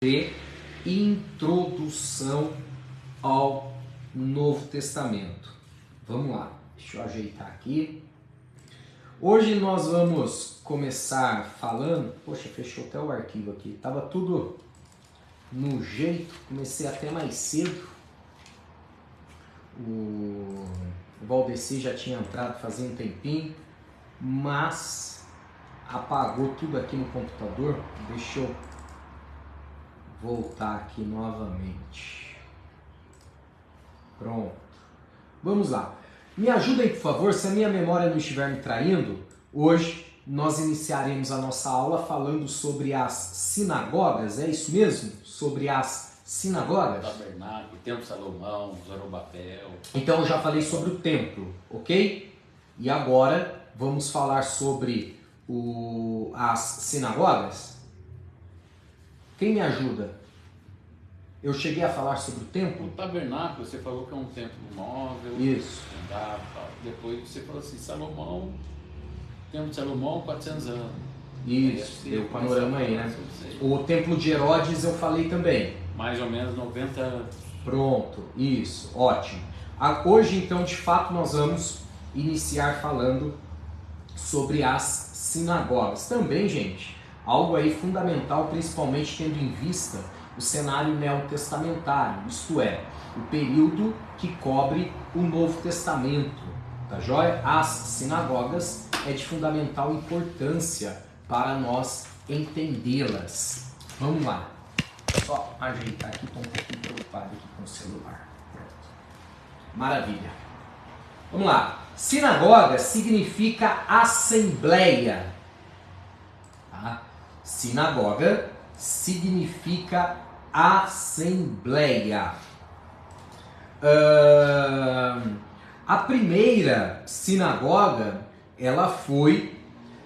de introdução ao Novo Testamento. Vamos lá, deixa eu ajeitar aqui. Hoje nós vamos começar falando... Poxa, fechou até o arquivo aqui. Tava tudo no jeito, comecei até mais cedo. O Valdeci já tinha entrado fazia um tempinho, mas apagou tudo aqui no computador. Deixa eu voltar aqui novamente. Pronto. Vamos lá. Me ajudem, por favor, se a minha memória não estiver me traindo. Hoje nós iniciaremos a nossa aula falando sobre as sinagogas, é isso mesmo? Sobre as sinagogas? Tabernáculo, Templo Salomão, Zorobabel. Então eu já falei sobre o templo, ok? E agora vamos falar sobre as sinagogas? Quem me ajuda? Eu cheguei a falar sobre o templo? O tabernáculo, você falou que é um templo móvel. Isso. Andava, depois você falou assim, Salomão, Templo de Salomão, 400 anos. Isso, deu o panorama aí, né? O templo de Herodes eu falei também. Mais ou menos 90 anos. Pronto, isso, ótimo. Hoje, então, de fato, nós vamos iniciar falando sobre as sinagogas. Também, gente, algo aí fundamental, principalmente tendo em vista o cenário neotestamentário, isto é, o período que cobre o Novo Testamento, tá joia? As sinagogas é de fundamental importância para nós entendê-las. Vamos lá. Só ajeitar aqui, estou um pouquinho preocupado aqui com o celular. Pronto. Maravilha. Vamos lá. Sinagoga significa assembleia. Tá? Sinagoga significa assembleia. A primeira sinagoga, ela foi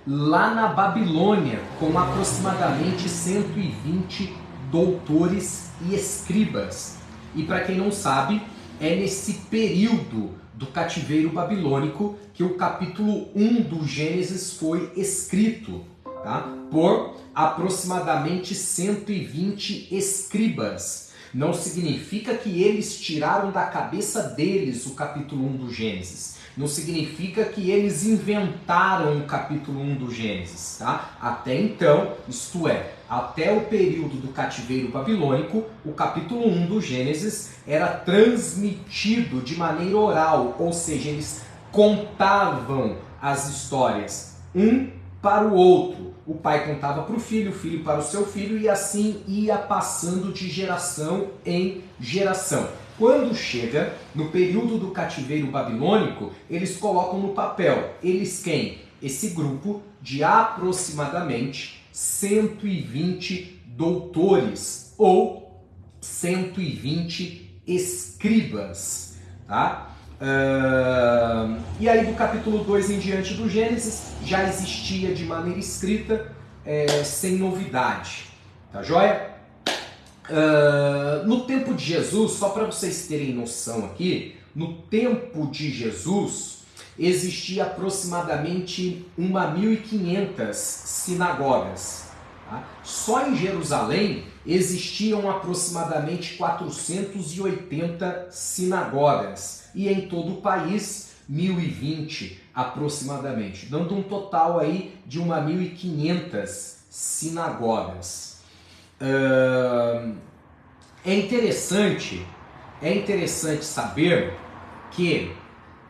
lá na Babilônia, com aproximadamente 120 doutores e escribas. E para quem não sabe, é nesse período do cativeiro babilônico que o capítulo 1 do Gênesis foi escrito, tá? Por aproximadamente 120 escribas. Não significa que eles tiraram da cabeça deles o capítulo 1 do Gênesis. Não significa que eles inventaram o capítulo 1 do Gênesis, tá? Até então, isto é, até o período do cativeiro babilônico, o capítulo 1 do Gênesis era transmitido de maneira oral, ou seja, eles contavam as histórias um para o outro. O pai contava para o filho para o seu filho, e assim ia passando de geração em geração. Quando chega no período do cativeiro babilônico, eles colocam no papel. Eles quem? Esse grupo de aproximadamente 120 doutores ou 120 escribas. Tá? E aí do capítulo 2 em diante do Gênesis já existia de maneira escrita, sem novidade. Tá joia? No tempo de Jesus, só para vocês terem noção aqui, no tempo de Jesus existia aproximadamente 1.500 sinagogas. Tá? Só em Jerusalém existiam aproximadamente 480 sinagogas e em todo o país 1.020 aproximadamente, dando um total aí de 1.500 sinagogas. É interessante saber que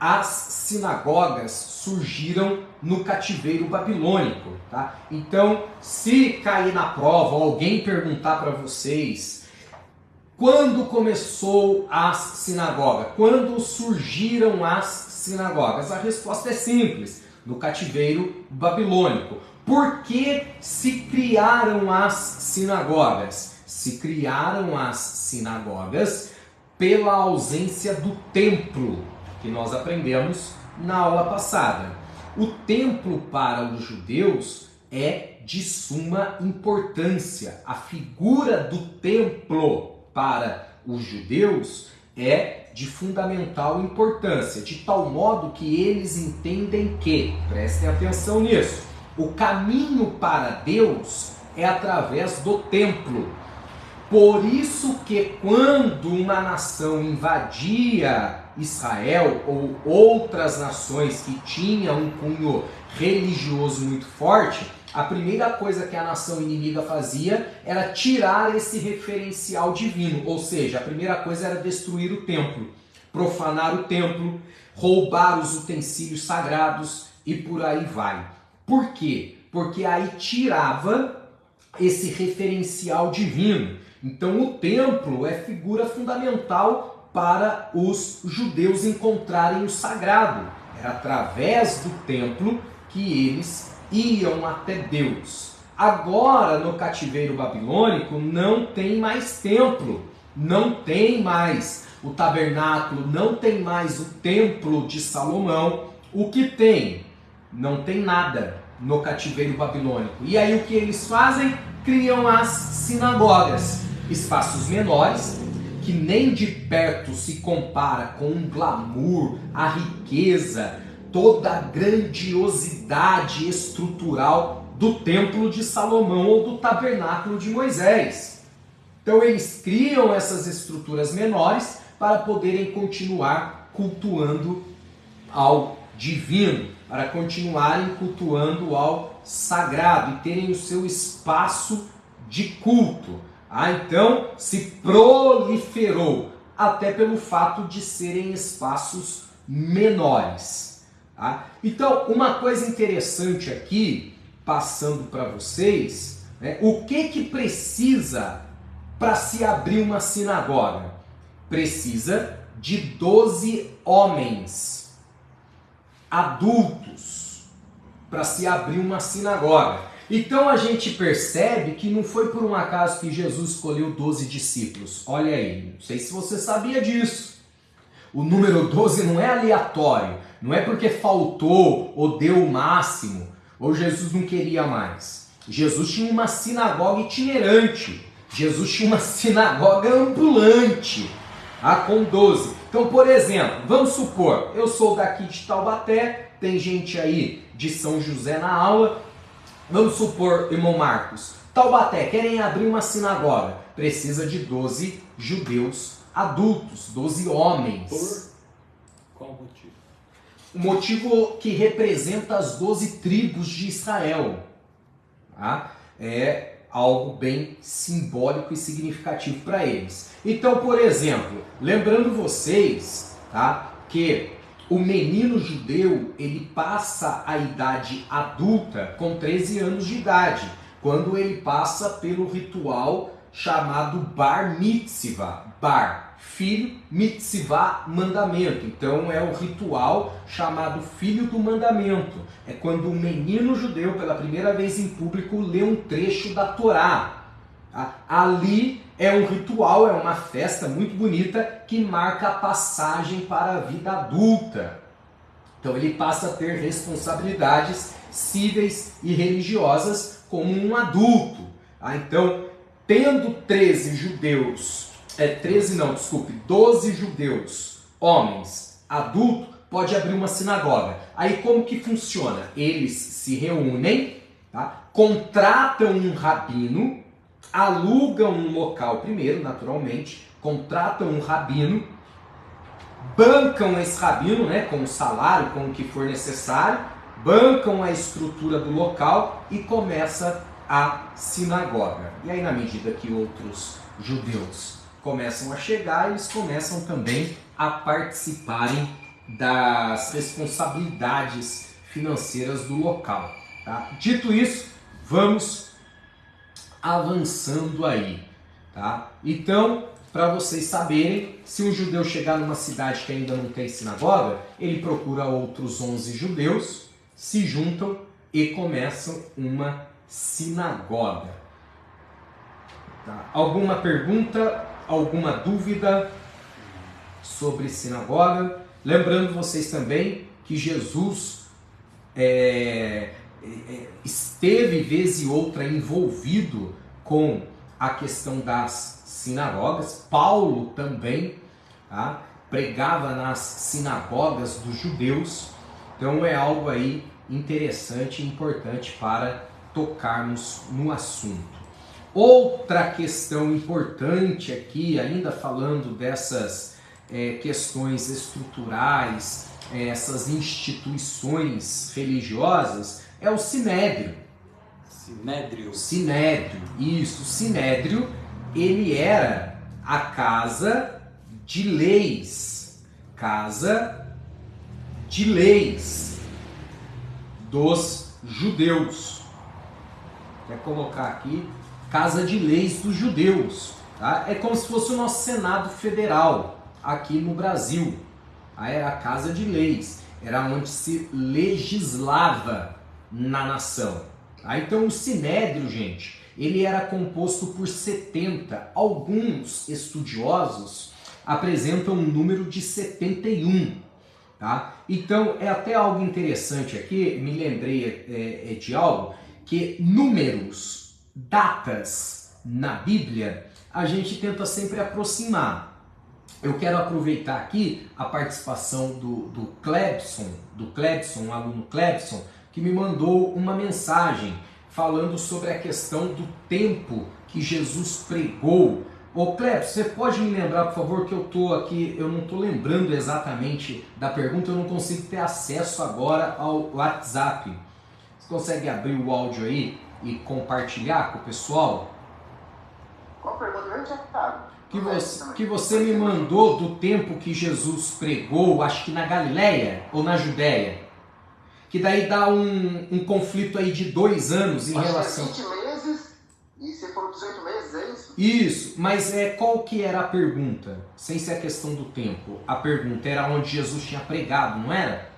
as sinagogas surgiram no cativeiro babilônico, tá? Então, se cair na prova ou alguém perguntar para vocês quando começou as sinagogas, quando surgiram as sinagogas, a resposta é simples: no cativeiro babilônico. Por que se criaram as sinagogas? Se criaram as sinagogas pela ausência do templo, que nós aprendemos na aula passada. O templo para os judeus é de suma importância. A figura do templo para os judeus é de fundamental importância, de tal modo que eles entendem que, prestem atenção nisso, o caminho para Deus é através do templo. Por isso que quando uma nação invadia Israel ou outras nações que tinham um cunho religioso muito forte, a primeira coisa que a nação inimiga fazia era tirar esse referencial divino, ou seja, a primeira coisa era destruir o templo, profanar o templo, roubar os utensílios sagrados e por aí vai. Por quê? Porque aí tirava esse referencial divino. Então o templo é figura fundamental para os judeus encontrarem o sagrado. Era através do templo que eles iam até Deus. Agora, no cativeiro babilônico, não tem mais templo, não tem mais o tabernáculo, não tem mais o templo de Salomão. O que tem? Não tem nada no cativeiro babilônico. E aí o que eles fazem? Criam as sinagogas, espaços menores, que nem de perto se compara com o glamour, a riqueza, toda a grandiosidade estrutural do templo de Salomão ou do tabernáculo de Moisés. Então eles criam essas estruturas menores para poderem continuar cultuando ao divino, para continuarem cultuando ao sagrado e terem o seu espaço de culto. Então se proliferou, até pelo fato de serem espaços menores. Tá? Então, uma coisa interessante aqui, passando para vocês, o que precisa para se abrir uma sinagoga? Precisa de 12 homens adultos para se abrir uma sinagoga. Então a gente percebe que não foi por um acaso que Jesus escolheu 12 discípulos. Olha aí, não sei se você sabia disso. O número 12 não é aleatório, não é porque faltou ou deu o máximo, ou Jesus não queria mais. Jesus tinha uma sinagoga itinerante, Jesus tinha uma sinagoga ambulante, com 12. Então, por exemplo, vamos supor, eu sou daqui de Taubaté, tem gente aí de São José na aula. Vamos supor, irmão Marcos, Taubaté, querem abrir uma sinagoga, precisa de 12 judeus adultos, 12 homens. Por qual motivo? O motivo que representa as 12 tribos de Israel. Tá? É algo bem simbólico e significativo para eles. Então, por exemplo, lembrando vocês, tá, que o menino judeu, ele passa a idade adulta com 13 anos de idade, quando ele passa pelo ritual chamado Bar Mitzvah. Bar, filho, Mitzvah, mandamento. Então é o ritual chamado filho do mandamento. É quando o menino judeu, pela primeira vez em público, lê um trecho da Torá. Ali é um ritual, é uma festa muito bonita que marca a passagem para a vida adulta. Então ele passa a ter responsabilidades cíveis e religiosas como um adulto. Então, tendo 12 judeus, homens, adultos, pode abrir uma sinagoga. Aí como que funciona? Eles se reúnem, tá? Contratam um rabino, alugam um local primeiro, naturalmente, contratam um rabino, bancam esse rabino, com o salário, com o que for necessário, bancam a estrutura do local e começa a sinagoga. E aí, na medida que outros judeus começam a chegar, eles começam também a participarem das responsabilidades financeiras do local. Tá? Dito isso, vamos avançando aí. Tá? Então, para vocês saberem, se um judeu chegar numa cidade que ainda não tem sinagoga, ele procura outros 11 judeus, se juntam e começam uma sinagoga. Tá? Alguma pergunta, alguma dúvida sobre sinagoga? Lembrando vocês também que Jesus esteve vez e outra envolvido com a questão das sinagogas. Paulo também, tá, pregava nas sinagogas dos judeus. Então é algo aí interessante e importante para tocarmos no assunto. Outra questão importante aqui, ainda falando dessas questões estruturais, essas instituições religiosas, é o Sinédrio. Sinédrio, isso. Sinédrio, ele era a casa de leis. Casa de leis dos judeus. Vou colocar aqui, casa de leis dos judeus. Tá? É como se fosse o nosso Senado Federal aqui no Brasil. Era a casa de leis. Era onde se legislava na nação. Então o Sinédrio, gente, ele era composto por 70. Alguns estudiosos apresentam um número de 71. Tá? Então é até algo interessante aqui, me lembrei de algo, que números, datas na Bíblia, a gente tenta sempre aproximar. Eu quero aproveitar aqui a participação do Clebson, o aluno Clebson, que me mandou uma mensagem falando sobre a questão do tempo que Jesus pregou. Ô Clebson, você pode me lembrar, por favor, que eu tô aqui, eu não estou lembrando exatamente da pergunta, eu não consigo ter acesso agora ao WhatsApp. Você consegue abrir o áudio aí e compartilhar com o pessoal? Qual pergunta eu tinha ficado? Que você me mandou do tempo que Jesus pregou, acho que na Galileia ou na Judéia. Que daí dá um conflito aí de 2 anos em relação... 20 meses e se for 18 meses, é isso? Isso, mas qual que era a pergunta? Sem ser a questão do tempo. A pergunta era onde Jesus tinha pregado, não era?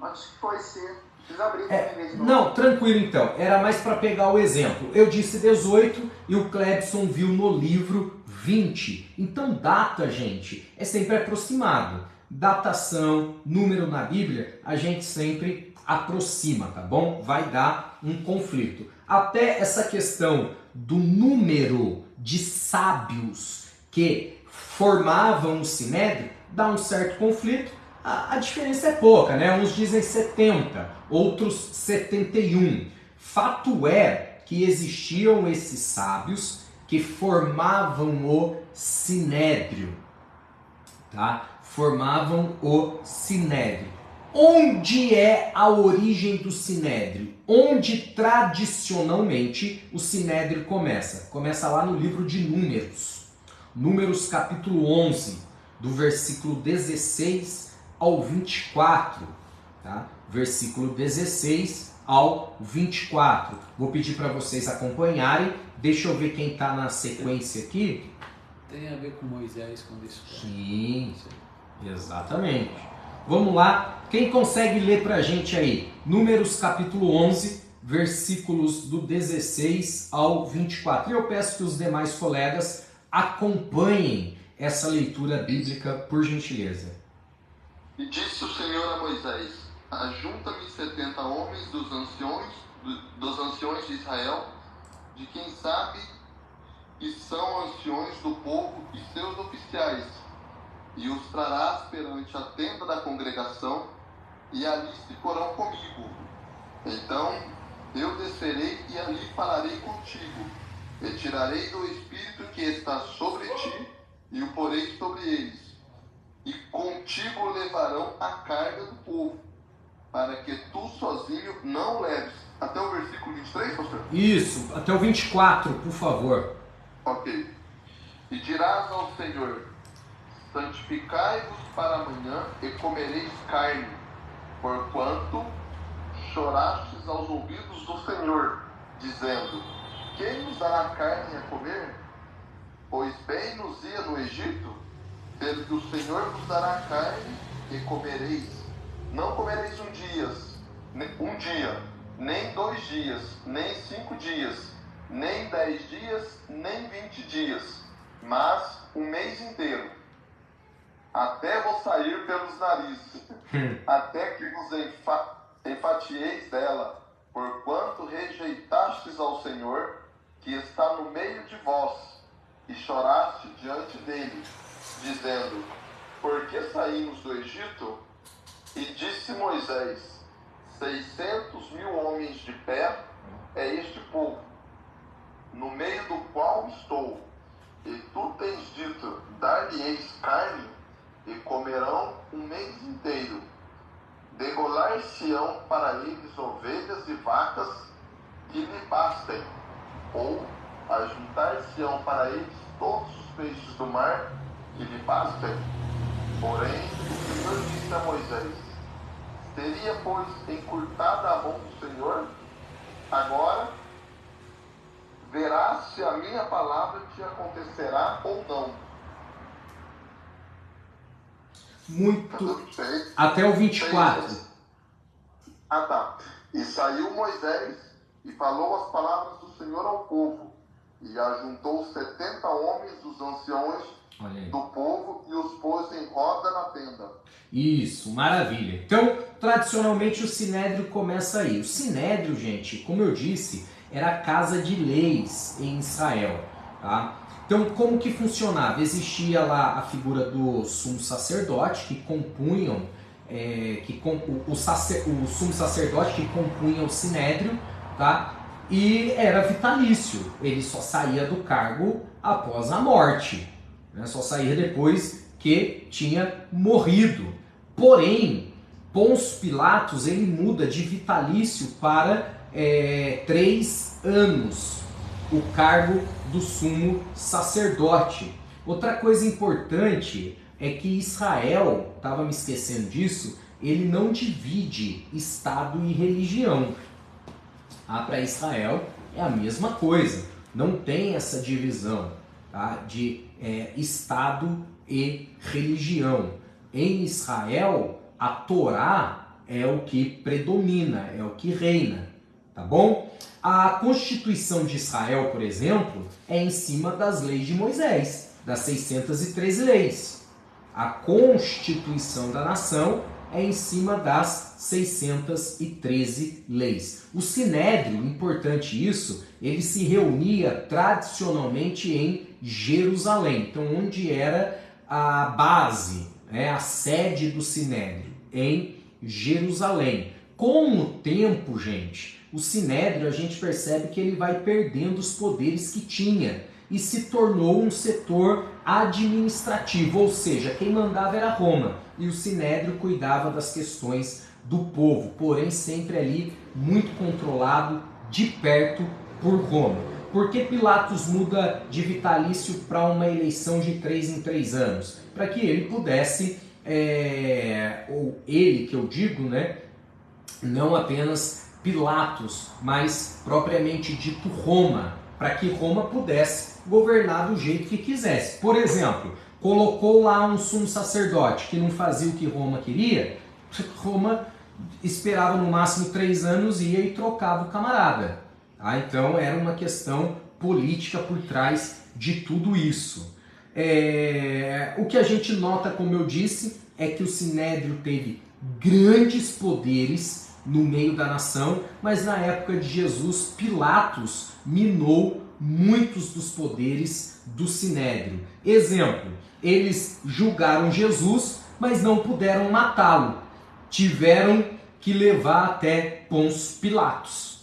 Acho que foi sim. Precisa abrir não, tranquilo então. Era mais para pegar o exemplo. Eu disse 18 e o Clebson viu no livro 20. Então data, gente, é sempre aproximado. Datação, número na Bíblia, a gente sempre aproxima, tá bom? Vai dar um conflito. Até essa questão do número de sábios que formavam o Sinédrio dá um certo conflito. A diferença é pouca, né? Uns dizem 70, outros 71. Fato é que existiam esses sábios que formavam o Sinédrio, tá? Formavam o Sinédrio. Onde é a origem do Sinédrio? Onde tradicionalmente o Sinédrio começa? Começa lá no livro de Números. Números capítulo 11, do versículo 16 ao 24, tá? Versículo 16 ao 24. Vou pedir para vocês acompanharem. Deixa eu ver quem está na sequência aqui. Tem a ver com Moisés quando isso foi. Sim, exatamente. Vamos lá. Quem consegue ler para a gente aí? Números capítulo 11, versículos do 16 ao 24. E eu peço que os demais colegas acompanhem essa leitura bíblica, por gentileza. E disse o Senhor a Moisés: ajunta-me 70 homens dos anciões de Israel, de quem sabe que são anciões do povo e seus oficiais, e os trarás perante a tenda da congregação, e ali se porão comigo. Então eu descerei e ali falarei contigo, retirarei do Espírito que está sobre ti, e o porei sobre eles. E contigo levarão a carga do povo, para que tu sozinho não leves. Até o versículo 23, pastor? Isso, até o 24, por favor. Ok. E dirás ao Senhor: santificai-vos para amanhã e comereis carne, porquanto chorastes aos ouvidos do Senhor, dizendo: quem nos dará carne a comer? Pois bem nos ia no Egito, pelo que o Senhor vos dará carne e comereis. Não comereis um dia, nem 2 dias, nem 5 dias, nem 10 dias, nem 20 dias, mas um mês inteiro, até vos sair pelos narizes, até que vos enfatieis dela, porquanto rejeitastes ao Senhor, que está no meio de vós, e choraste diante dele, dizendo: por que saímos do Egito? E disse Moisés: 600.000 homens de pé é este povo. no meio do qual estou, e tu tens dito, dar-lhe-eis carne, e comerão um mês inteiro. Degolar-se-ão para eles ovelhas e vacas que lhe bastem, ou ajuntar-se-ão para eles todos os peixes do mar que lhe bastem. Porém, o Senhor disse a Moisés: seria, pois, encurtada a mão do Senhor? Agora verás se a minha palavra te acontecerá ou não. Muito. Até o 24. Ah, tá. E saiu Moisés e falou as palavras do Senhor ao povo, e ajuntou 70 homens dos anciões do povo e os pôs em roda na tenda. Isso, maravilha. Então, tradicionalmente o Sinédrio começa aí. O Sinédrio, gente, como eu disse, era a casa de leis em Israel, tá? Então, como que funcionava? Existia lá a figura do sumo sacerdote, que compunham, o sumo sacerdote que compunha o Sinédrio, tá? E era vitalício, ele só saía do cargo após a morte, né? Só saía depois que tinha morrido. Porém, Pôncio Pilatos ele muda de vitalício para 3 anos o cargo do sumo sacerdote. Outra coisa importante é que Israel, estava me esquecendo disso, ele não divide Estado e religião. Para Israel é a mesma coisa, não tem essa divisão, tá, de Estado e religião. Em Israel, a Torá é o que predomina, é o que reina, tá bom? A Constituição de Israel, por exemplo, é em cima das leis de Moisés, das 613 leis. A Constituição da nação é em cima das 613 leis. O Sinédrio, importante isso, ele se reunia tradicionalmente em Jerusalém, então onde era a base, a sede do Sinédrio, em Jerusalém. Com o tempo, gente, o Sinédrio a gente percebe que ele vai perdendo os poderes que tinha e se tornou um setor administrativo, ou seja, quem mandava era Roma e o Sinédrio cuidava das questões do povo, porém sempre ali muito controlado de perto por Roma. Por que Pilatos muda de vitalício para uma eleição de 3 em 3 anos? Para que ele pudesse, ou ele que eu digo, né, não apenas Pilatos, mas propriamente dito Roma, para que Roma pudesse governar do jeito que quisesse. Por exemplo, colocou lá um sumo sacerdote que não fazia o que Roma queria, Roma esperava no máximo 3 anos, ia e trocava o camarada. Tá? Então era uma questão política por trás de tudo isso. O que a gente nota, como eu disse, é que o Sinédrio teve grandes poderes no meio da nação, mas na época de Jesus, Pilatos minou muitos dos poderes do Sinédrio. Exemplo, eles julgaram Jesus, mas não puderam matá-lo. Tiveram que levar até Pôncio Pilatos.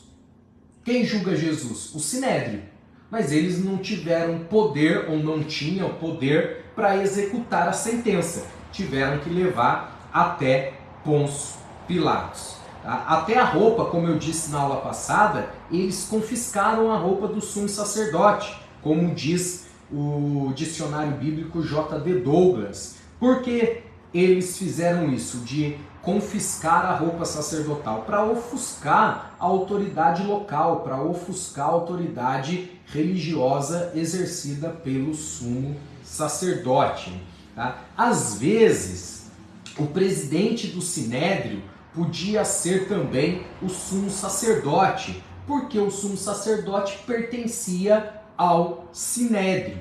Quem julga Jesus? O Sinédrio. Mas eles não tiveram poder, ou não tinham poder, para executar a sentença. Tiveram que levar até Pôncio Pilatos. Até a roupa, como eu disse na aula passada, eles confiscaram a roupa do sumo sacerdote, como diz o dicionário bíblico J.D. Douglas. Por que eles fizeram isso, de confiscar a roupa sacerdotal? Para ofuscar a autoridade local, para ofuscar a autoridade religiosa exercida pelo sumo sacerdote. Tá? Às vezes, o presidente do Sinédrio podia ser também o sumo sacerdote, porque o sumo sacerdote pertencia ao Sinédrio.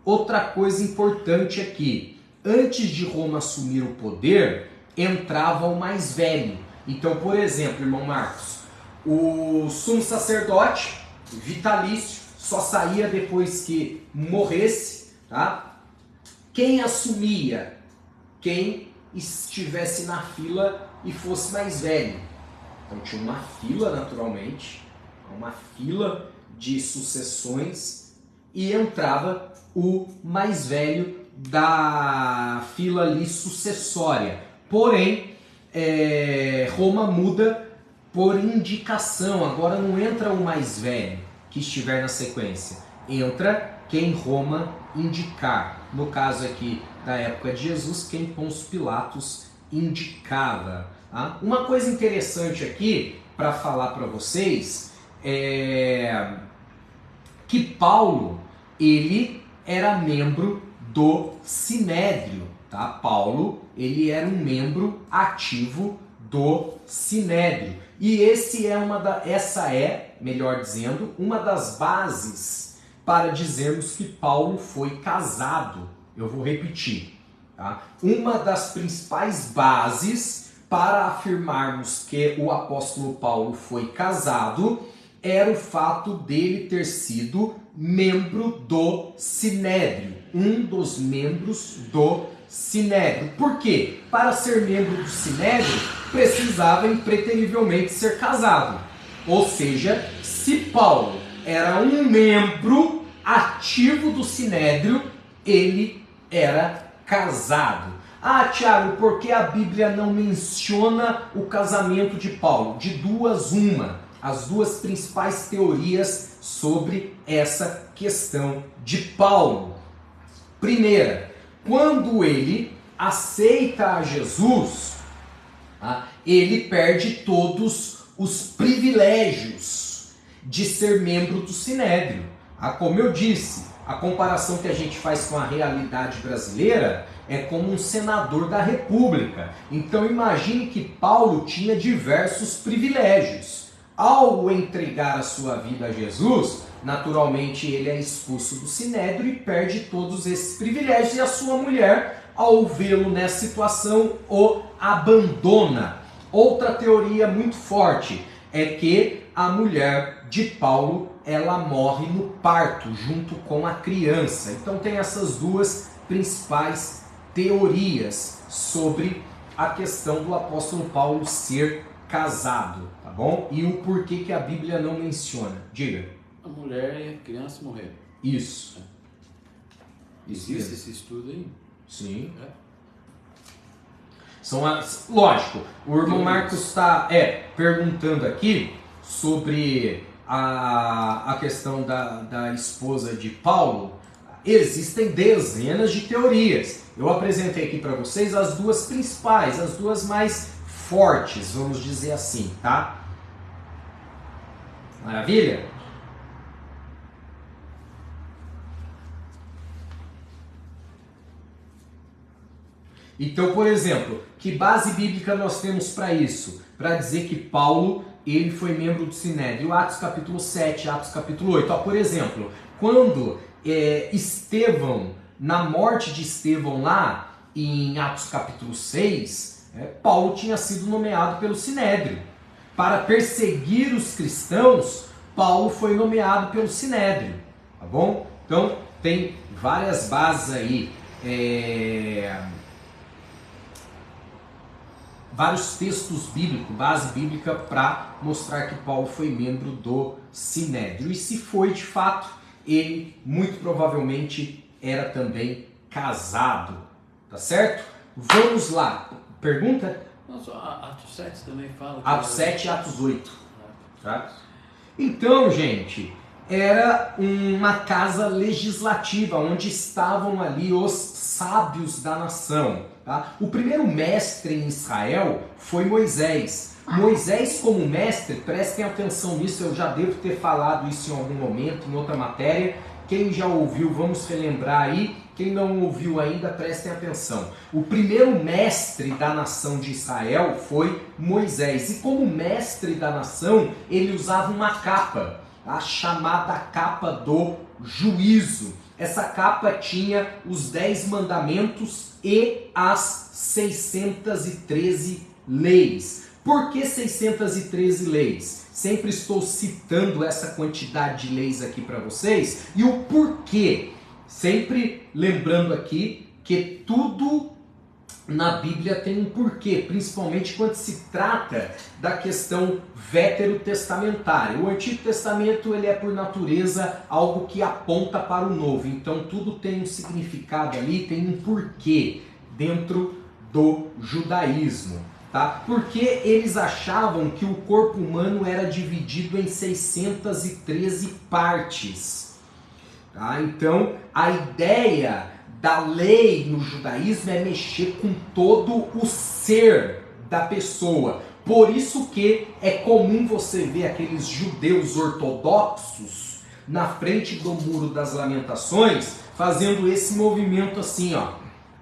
Outra coisa importante aqui, antes de Roma assumir o poder, entrava o mais velho. Então, por exemplo, irmão Marcos, o sumo sacerdote vitalício só saía depois que morresse, tá? Quem assumia? Quem estivesse na fila e fosse mais velho. Então tinha uma fila, naturalmente, uma fila de sucessões e entrava o mais velho da fila ali sucessória. Porém, Roma muda por indicação. Agora não entra o mais velho que estiver na sequência. Entra quem Roma indicar. No caso aqui da época de Jesus, quem Pôncio Pilatos indicava. Tá? Uma coisa interessante aqui para falar para vocês é que Paulo, ele era membro do Sinédrio, tá? Paulo, ele era um membro ativo do Sinédrio. E essa é, melhor dizendo, uma das bases para dizermos que Paulo foi casado. Eu vou repetir, tá? Uma das principais bases para afirmarmos que o apóstolo Paulo foi casado era o fato dele ter sido membro do Sinédrio, um dos membros do Sinédrio. Por quê? Para ser membro do Sinédrio, precisava impreterivelmente ser casado. Ou seja, se Paulo era um membro ativo do Sinédrio, ele era casado. Ah, Tiago, por que a Bíblia não menciona o casamento de Paulo? De duas, uma. As duas principais teorias sobre essa questão de Paulo. Primeira, quando ele aceita a Jesus, ele perde todos os privilégios de ser membro do Sinédrio. Como eu disse, a comparação que a gente faz com a realidade brasileira é como um senador da República. Então imagine que Paulo tinha diversos privilégios. Ao entregar a sua vida a Jesus, naturalmente ele é expulso do Sinédrio e perde todos esses privilégios, e a sua mulher, ao vê-lo nessa situação, o abandona. Outra teoria muito forte é que a mulher de Paulo, ela morre no parto, junto com a criança. Então tem essas duas principais teorias sobre a questão do apóstolo Paulo ser casado, tá bom? E o porquê que a Bíblia não menciona. Diga. A mulher e a criança morreram. Isso. Existe esse estudo aí? Sim. Lógico, o irmão Marcos está perguntando aqui sobre a questão da esposa de Paulo. Existem dezenas de teorias. Eu apresentei aqui para vocês as duas principais, as duas mais fortes, vamos dizer assim, tá? Maravilha? Então, por exemplo, que base bíblica nós temos para isso? Para dizer que Paulo, ele foi membro do Sinédrio. Atos capítulo 7, Atos capítulo 8. Por exemplo, quando Estevão, na morte de Estevão lá, em Atos capítulo 6, Paulo tinha sido nomeado pelo Sinédrio. Para perseguir os cristãos, Paulo foi nomeado pelo Sinédrio. Tá bom? Então, tem várias bases aí, vários textos bíblicos, base bíblica para mostrar que Paulo foi membro do Sinédrio. E se foi de fato, ele muito provavelmente era também casado. Tá certo? Vamos lá. Pergunta? Não, só Atos 7 também fala. Atos 7 e Atos 8. Tá? Então, gente, era uma casa legislativa, onde estavam ali os sábios da nação. Tá? O primeiro mestre em Israel foi Moisés. Moisés como mestre, prestem atenção nisso, eu já devo ter falado isso em algum momento, em outra matéria. Quem já ouviu, vamos relembrar aí. Quem não ouviu ainda, prestem atenção. O primeiro mestre da nação de Israel foi Moisés. E como mestre da nação, ele usava uma capa, a chamada capa do juízo. Essa capa tinha os 10 mandamentos e as 613 leis. Por que 613 leis? Sempre estou citando essa quantidade de leis aqui para vocês. E o porquê? Sempre lembrando aqui que tudo na Bíblia tem um porquê, principalmente quando se trata da questão veterotestamentária. O Antigo Testamento ele é por natureza algo que aponta para o Novo, então tudo tem um significado ali, tem um porquê dentro do judaísmo. Tá? Porque eles achavam que o corpo humano era dividido em 613 partes. Tá? Então a ideia da lei no judaísmo é mexer com todo o ser da pessoa. Por isso que é comum você ver aqueles judeus ortodoxos na frente do Muro das Lamentações fazendo esse movimento assim, ó.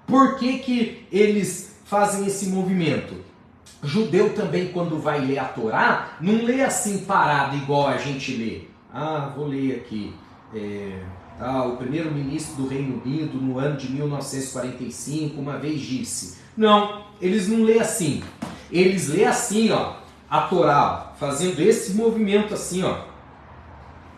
Por que eles fazem esse movimento? Judeu também, quando vai ler a Torá, não lê assim parado igual a gente lê. Ah, vou ler aqui. O primeiro-ministro do Reino Unido, no ano de 1945, uma vez disse. Não, eles não lêem assim. Eles lêem assim, ó, a Torá, ó, fazendo esse movimento assim, ó.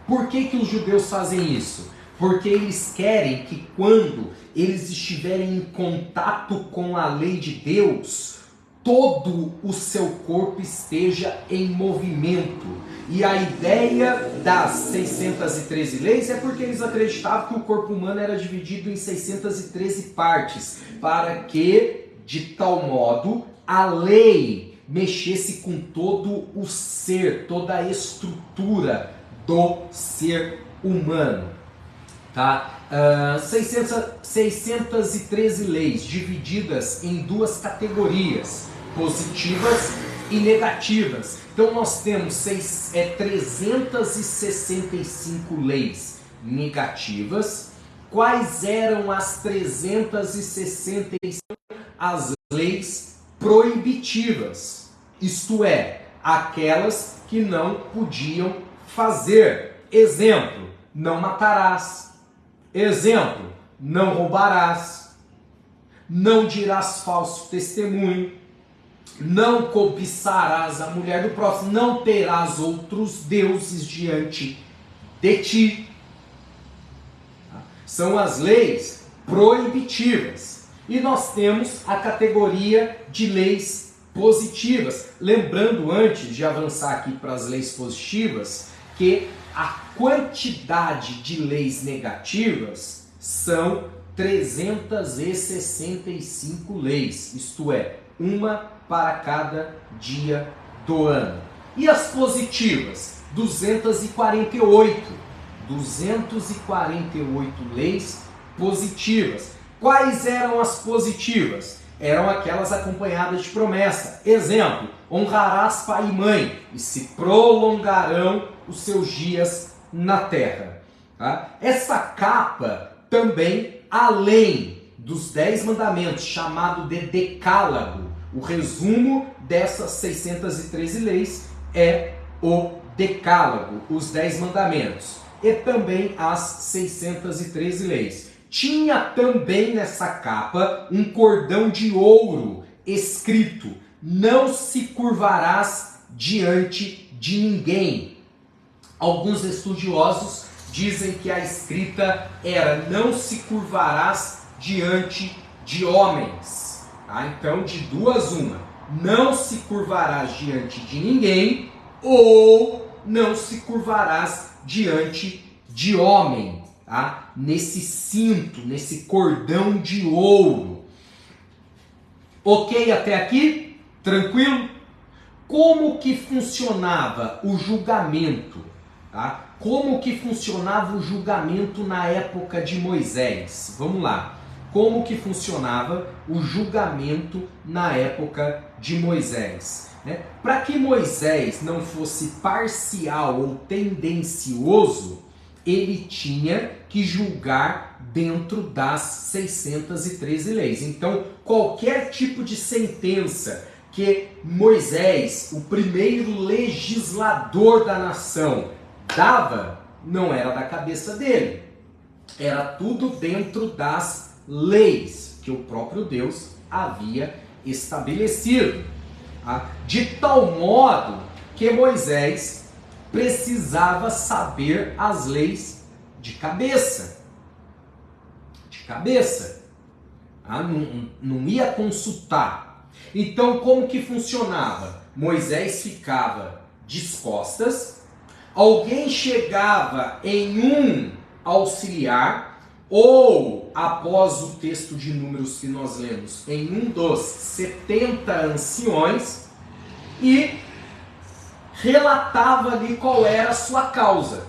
Por que os judeus fazem isso? Porque eles querem que quando eles estiverem em contato com a lei de Deus, todo o seu corpo esteja em movimento. E a ideia das 613 leis é porque eles acreditavam que o corpo humano era dividido em 613 partes, para que, de tal modo, a lei mexesse com todo o ser, toda a estrutura do ser humano. Tá? 613 leis divididas em duas categorias, positivas e negativas. Então nós temos 365 leis negativas. Quais eram as 365? As leis proibitivas, isto é, aquelas que não podiam fazer. Exemplo, não matarás. Exemplo, não roubarás. Não dirás falso testemunho. Não cobiçarás a mulher do próximo, não terás outros deuses diante de ti. São as leis proibitivas. E nós temos a categoria de leis positivas. Lembrando, antes de avançar aqui para as leis positivas, que a quantidade de leis negativas são 365 leis, isto é, uma para cada dia do ano. E as positivas? 248 leis positivas. Quais eram as positivas? Eram aquelas acompanhadas de promessa. Exemplo, honrarás pai e mãe e se prolongarão os seus dias na terra. Tá? Essa capa também, além dos 10 mandamentos, chamado de Decálogo, o resumo dessas 613 leis é o Decálogo, os 10 mandamentos, e também as 613 leis. Tinha também nessa capa um cordão de ouro escrito: não se curvarás diante de ninguém. Alguns estudiosos dizem que a escrita era: não se curvarás diante de homens. Então, de duas uma: não se curvarás diante de ninguém, ou não se curvarás diante de homem. Tá? Nesse cinto, nesse cordão de ouro. Ok até aqui? Tranquilo? Como que funcionava o julgamento? Tá? Como que funcionava o julgamento na época de Moisés? Vamos lá. Como que funcionava o julgamento na época de Moisés? Para que Moisés não fosse parcial ou tendencioso, ele tinha que julgar dentro das 613 leis. Então, qualquer tipo de sentença que Moisés, o primeiro legislador da nação, dava, não era da cabeça dele. Era tudo dentro das leis que o próprio Deus havia estabelecido. De tal modo que Moisés precisava saber as leis de cabeça. De cabeça. Não ia consultar. Então, como que funcionava? Moisés ficava descostas, alguém chegava em um auxiliar, ou, após o texto de Números que nós lemos, em um dos 70 anciões, e relatava ali qual era a sua causa.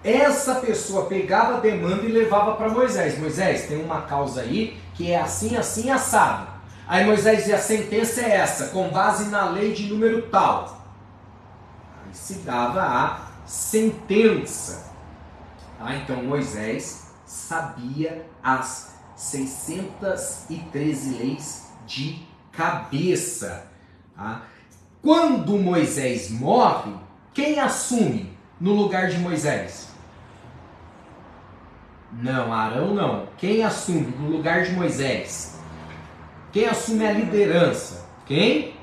Essa pessoa pegava a demanda e levava para Moisés. Moisés, tem uma causa aí que é assim, assim, assado. Aí Moisés dizia, a sentença é essa, com base na lei de número tal. Aí se dava a sentença. Então Moisés sabia as 613 leis de cabeça. Quando Moisés morre, quem assume no lugar de Moisés? Não, Arão não. Quem assume no lugar de Moisés? Quem assume a liderança? Quem?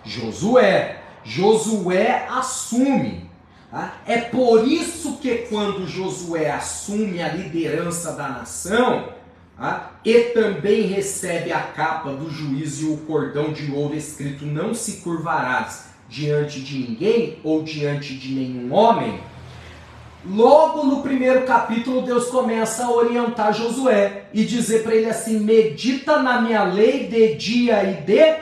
Josué. Josué assume. É por isso que quando Josué assume a liderança da nação, e também recebe a capa do juízo e o cordão de ouro escrito, não se curvarás diante de ninguém ou diante de nenhum homem, logo no primeiro capítulo Deus começa a orientar Josué e dizer para ele assim, medita na minha lei de dia e de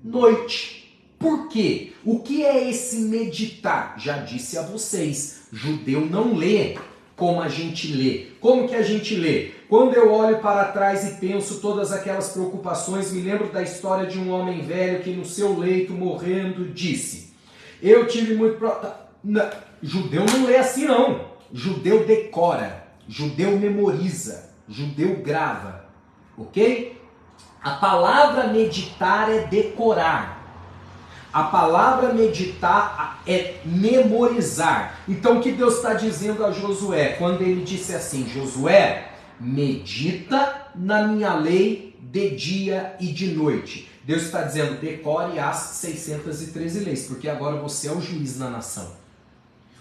noite. Por quê? O que é esse meditar? Já disse a vocês, judeu não lê como a gente lê. Como que a gente lê? Quando eu olho para trás e penso todas aquelas preocupações, me lembro da história de um homem velho que no seu leito, morrendo, disse, eu tive muito... Judeu não lê assim não. Judeu decora, judeu memoriza, judeu grava. Ok? A palavra meditar é decorar. A palavra meditar é memorizar. Então o que Deus está dizendo a Josué? Quando ele disse assim, Josué, medita na minha lei de dia e de noite. Deus está dizendo, decore as 613 leis, porque agora você é o juiz na nação.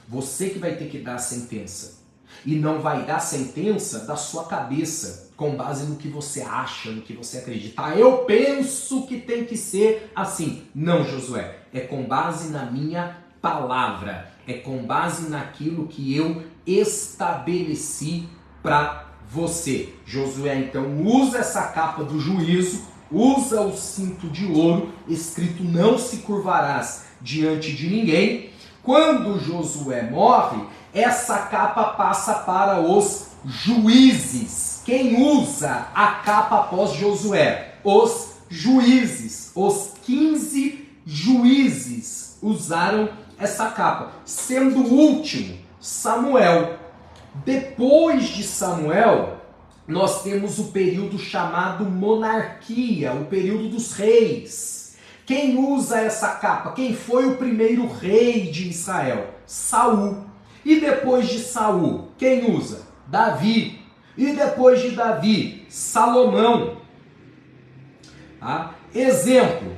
Você que vai ter que dar a sentença. E não vai dar a sentença da sua cabeça, com base no que você acha, no que você acredita. Eu penso que tem que ser assim. Não, Josué. É com base na minha palavra. É com base naquilo que eu estabeleci para você. Josué, então, usa essa capa do juízo, usa o cinto de ouro, escrito não se curvarás diante de ninguém. Quando Josué morre, essa capa passa para os juízes. Quem usa a capa após Josué? Os juízes. Os 15 juízes usaram essa capa, sendo o último Samuel. Depois de Samuel, nós temos o período chamado monarquia, o período dos reis. Quem usa essa capa? Quem foi o primeiro rei de Israel? Saul. E depois de Saul, quem usa? Davi. E depois de Davi, Salomão. Exemplo,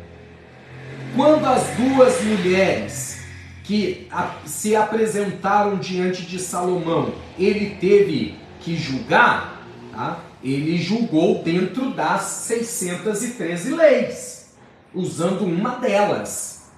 quando as duas mulheres que se apresentaram diante de Salomão, ele teve que julgar, ele julgou dentro das 613 leis, usando uma delas.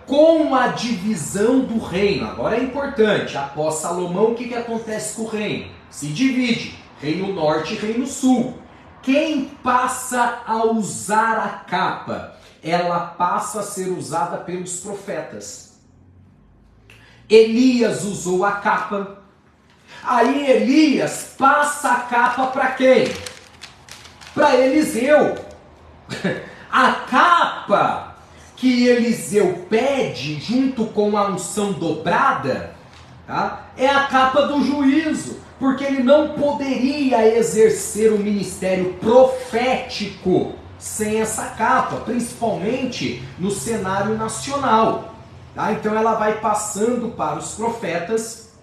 Com a divisão do reino, agora é importante, após Salomão, o que acontece com o reino? Se divide, reino norte e reino sul. Quem passa a usar a capa? Ela passa a ser usada pelos profetas. Elias usou a capa. Aí Elias passa a capa para quem? Para Eliseu. A capa que Eliseu pede junto com a unção dobrada, é a capa do juízo, porque ele não poderia exercer o ministério profético sem essa capa, principalmente no cenário nacional. Então ela vai passando para os profetas,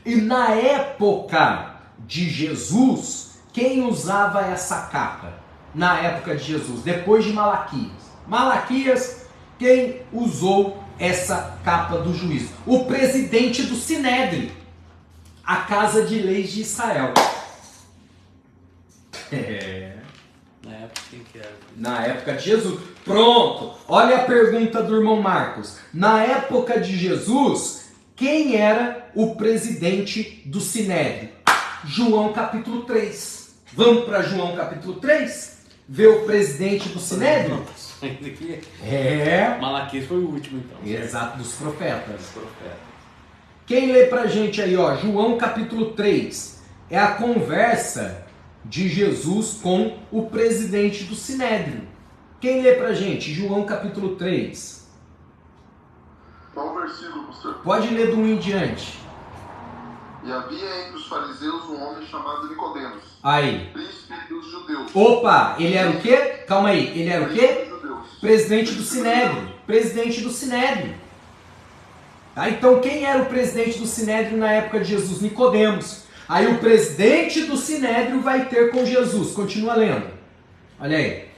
e na época de Jesus, quem usava essa capa? Na época de Jesus, depois de Malaquias, quem usou essa capa do juízo? O presidente do Sinédrio. a casa de leis de Israel. É. Na época, quem que era? Na época de Jesus. Pronto. Olha a pergunta do irmão Marcos. Na época de Jesus, quem era o presidente do Sinédrio? João capítulo 3. Vamos para João capítulo 3? Ver o presidente do Sinédrio? Malaquias foi o último, então. Exato, dos profetas. Dos profetas. Quem lê pra gente aí, ó, João capítulo 3. É a conversa de Jesus com o presidente do Sinédrio. Quem lê pra gente? João capítulo 3. Qual o versículo, pastor? Pode ler do 1 em diante. E havia entre os fariseus um homem chamado Nicodemos, Aí. príncipe dos judeus. Opa, ele era o quê? Calma aí, ele era o Príncipe quê? dos judeus. Presidente do Sinédrio. Presidente do Sinédrio. Tá? Então quem era o presidente do Sinédrio na época de Jesus? Nicodemos. Aí o presidente do Sinédrio vai ter com Jesus. Continua lendo. Olha aí.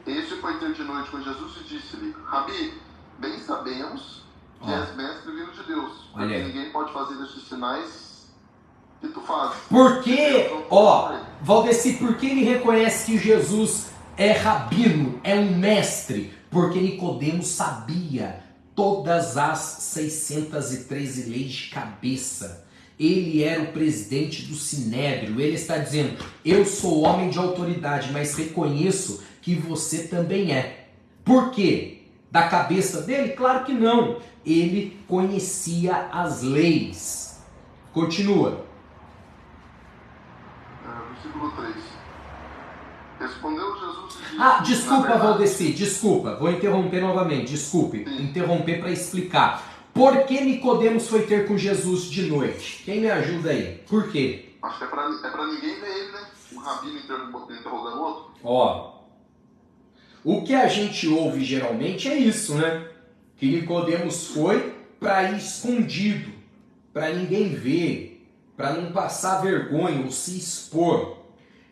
Este foi ter de noite com Jesus e disse-lhe: Rabi, bem sabemos que és mestre vindo de Deus, Olha porque aí. ninguém pode fazer estes sinais que tu fazes. Porque, ó, Valdeci, por que ele reconhece que Jesus é rabino, é um mestre? Porque Nicodemos sabia todas as 613 leis de cabeça. Ele era o presidente do Sinédrio. Ele está dizendo: eu sou homem de autoridade, mas reconheço que você também é. Por quê? Da cabeça dele? Claro que não. Ele conhecia as leis. Continua. Versículo 3. Respondeu Jesus e disse: Ah, desculpa, "Na verdade, Valdeci, desculpa. Vou interromper novamente, desculpe. Sim. Interromper para explicar. Por que Nicodemos foi ter com Jesus de noite? Quem me ajuda aí? Por quê? Acho que é pra ninguém ver ele, né? Um rabino interrogando o outro. Ó, o que a gente ouve geralmente é isso, né? Que Nicodemos foi para ir escondido, para ninguém ver, para não passar vergonha ou se expor.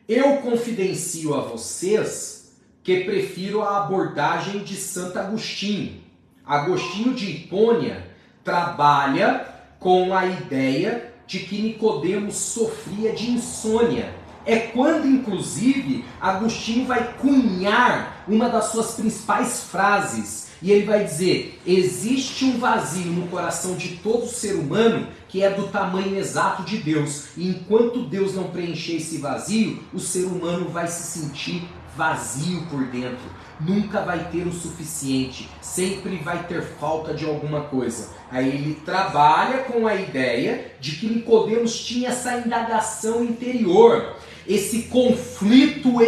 Eu confidencio a vocês que prefiro a abordagem de Santo Agostinho. Agostinho de Hipônia trabalha com a ideia de que Nicodemos sofria de insônia. É quando, inclusive, Agostinho vai cunhar uma das suas principais frases. E ele vai dizer: existe um vazio no coração de todo ser humano que é do tamanho exato de Deus. E enquanto Deus não preencher esse vazio, o ser humano vai se sentir vazio por dentro. Nunca vai ter o suficiente. Sempre vai ter falta de alguma coisa. Aí ele trabalha com a ideia de que Nicodemos tinha essa indagação interior, esse conflito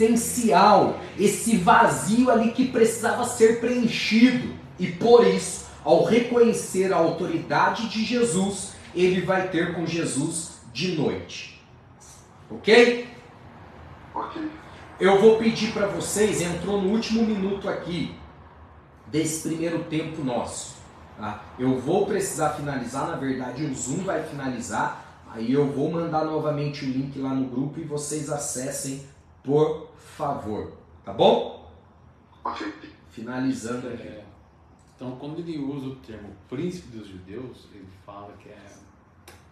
existencial, esse vazio ali que precisava ser preenchido. E por isso, ao reconhecer a autoridade de Jesus, ele vai ter com Jesus de noite. Ok? Ok. Eu vou pedir para vocês, entrou no último minuto aqui desse primeiro tempo nosso. Tá? Eu vou precisar finalizar, na verdade o Zoom vai finalizar. Aí eu vou mandar novamente o link lá no grupo e vocês acessem, por favor. Tá bom? Ok. Finalizando aqui. Então, quando ele usa o termo príncipe dos judeus, ele fala que é,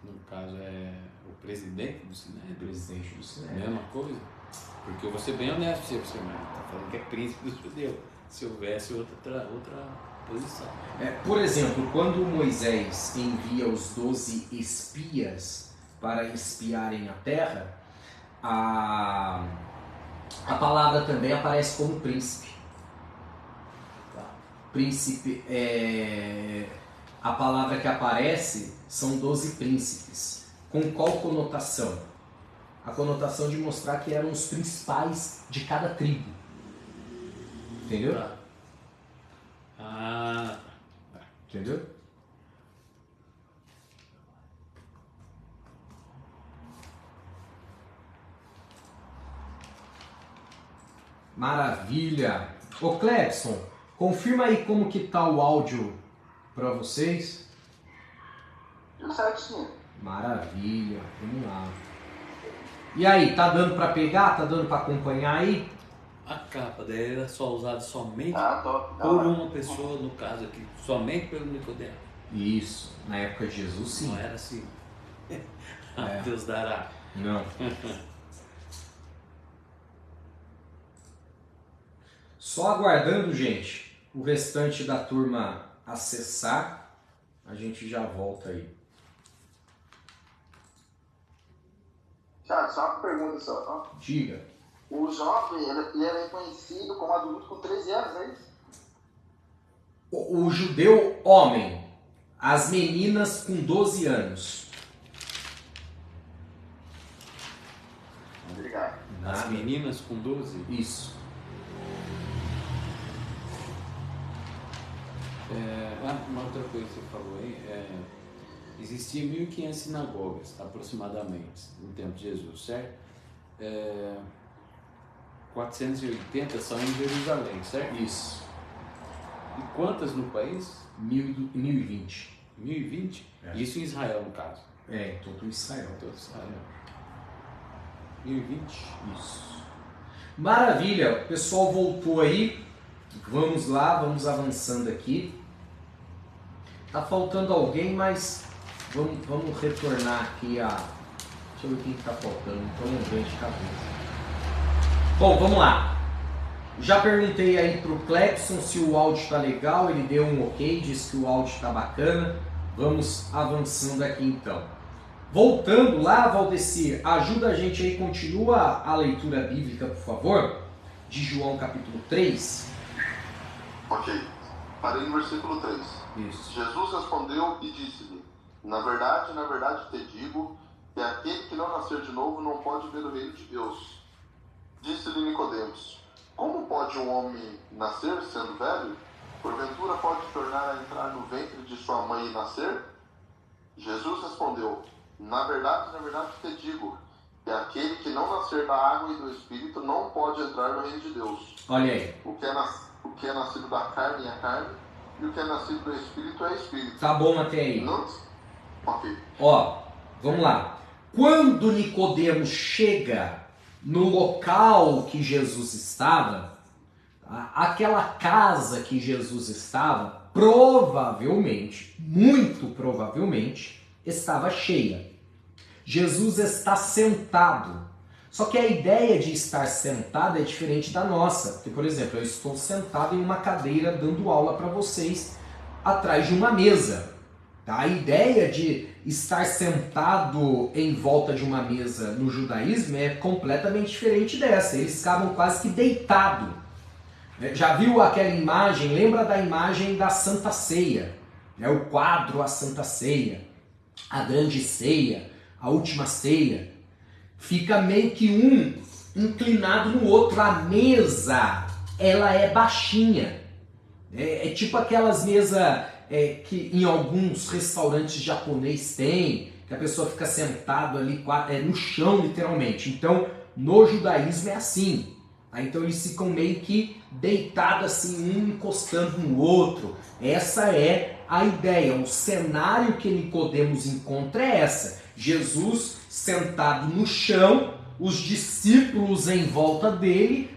no caso, é o presidente do Sinédrio. Presidente do É a Sinédrio. mesma coisa. Porque eu vou ser bem honesto com você, está falando que é príncipe dos judeus. Se houvesse outra posição. Por exemplo, quando Moisés envia os 12 espias para espiarem a terra, a palavra também aparece como príncipe. Tá? Príncipe, a palavra que aparece são 12 príncipes. Com qual conotação? A conotação de mostrar que eram os principais de cada tribo. Entendeu? Tá. Ah, Entendeu? Maravilha! Ô Clebson, confirma aí como que tá o áudio para vocês. Tudo certinho. Maravilha, vamos lá. E aí, tá dando para pegar? Tá dando para acompanhar aí? a capa daí era só usada somente Top. por uma pessoa, no caso aqui, somente pelo Nicodemo. Isso, na época de Jesus sim. Não era assim. Deus dará. Não. Só aguardando, gente, o restante da turma acessar, a gente já volta aí. Tiago, só uma pergunta só. Diga. O jovem, ele é reconhecido como adulto com 13 anos, é isso? O judeu homem, as meninas com 12 anos. Obrigado. As meninas com 12? Isso. Uma outra coisa que você falou aí, existia 1.500 sinagogas, aproximadamente, no tempo de Jesus, certo? 480 são em Jerusalém, certo? Isso. E quantas no país? 1020. 1020? É. Isso em Israel, no caso. É, todo Israel. Todo Israel. 1020? Isso. Maravilha, o pessoal voltou aí. Vamos lá, vamos avançando aqui. Tá faltando alguém, mas vamos retornar aqui a... Deixa eu ver quem tá faltando, não tô lembrando de cabeça. Bom, vamos lá. Já perguntei aí pro Clepson se o áudio tá legal, ele deu um ok, disse que o áudio tá bacana. Vamos avançando aqui então. Voltando lá, Valdecir, ajuda a gente aí, continua a leitura bíblica, por favor, de João capítulo 3. Ok. Parei no versículo 3. Isso. Jesus respondeu e disse-lhe: na verdade te digo que aquele que não nascer de novo não pode ver o reino de Deus. Disse-lhe Nicodemos: como pode um homem nascer sendo velho? Porventura pode tornar a entrar no ventre de sua mãe e nascer? Jesus respondeu: na verdade te digo que aquele que não nascer da água e do Espírito não pode entrar no reino de Deus. Olha aí. O que é nascido da carne é carne, e o que é nascido do Espírito é Espírito. Tá bom até aí. Não? Ok. Ó, vamos lá. Quando Nicodemos chega no local que Jesus estava, aquela casa que Jesus estava, provavelmente, muito provavelmente, estava cheia. Jesus está sentado. Só que a ideia de estar sentado é diferente da nossa. Porque, por exemplo, eu estou sentado em uma cadeira dando aula para vocês atrás de uma mesa. Tá? A ideia de estar sentado em volta de uma mesa no judaísmo é completamente diferente dessa. Eles ficavam quase que deitados. Já viu aquela imagem? Lembra da imagem da Santa Ceia? O quadro A Santa Ceia, a Grande Ceia, a Última Ceia. Fica meio que um inclinado no outro. A mesa, ela é baixinha. É tipo aquelas mesas que em alguns restaurantes japoneses tem, que a pessoa fica sentada ali no chão, literalmente. Então, no judaísmo é assim. Então eles ficam meio que deitados assim, um encostando no outro. Essa é a ideia. O cenário que Nicodemos encontra é essa. Jesus sentado no chão, os discípulos em volta dele,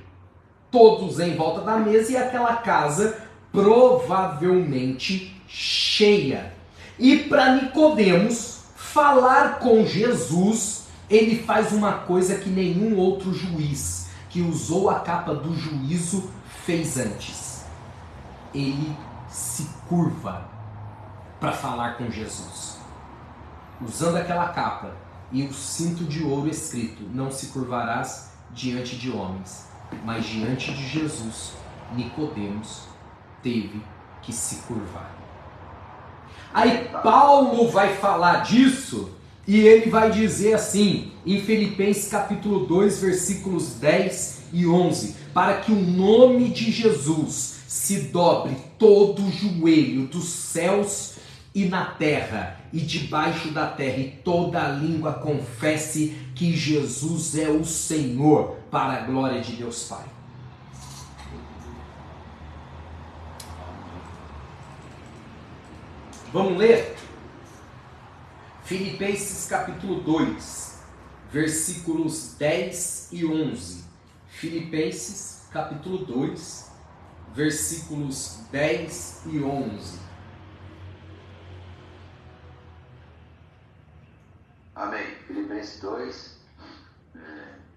todos em volta da mesa, e aquela casa provavelmente cheia. E para Nicodemos falar com Jesus, ele faz uma coisa que nenhum outro juiz que usou a capa do juízo fez antes. Ele se curva para falar com Jesus, usando aquela capa e o cinto de ouro escrito: não se curvarás diante de homens, mas diante de Jesus. Nicodemos teve que se curvar. Aí Paulo vai falar disso e ele vai dizer assim em Filipenses capítulo 2, versículos 10 e 11: para que o nome de Jesus se dobre todo o joelho dos céus e na terra e debaixo da terra, e toda a língua confesse que Jesus é o Senhor, para a glória de Deus Pai. Vamos ler? Filipenses capítulo 2, versículos 10 e 11. Filipenses capítulo 2, versículos 10 e 11. Amém. Filipenses 2,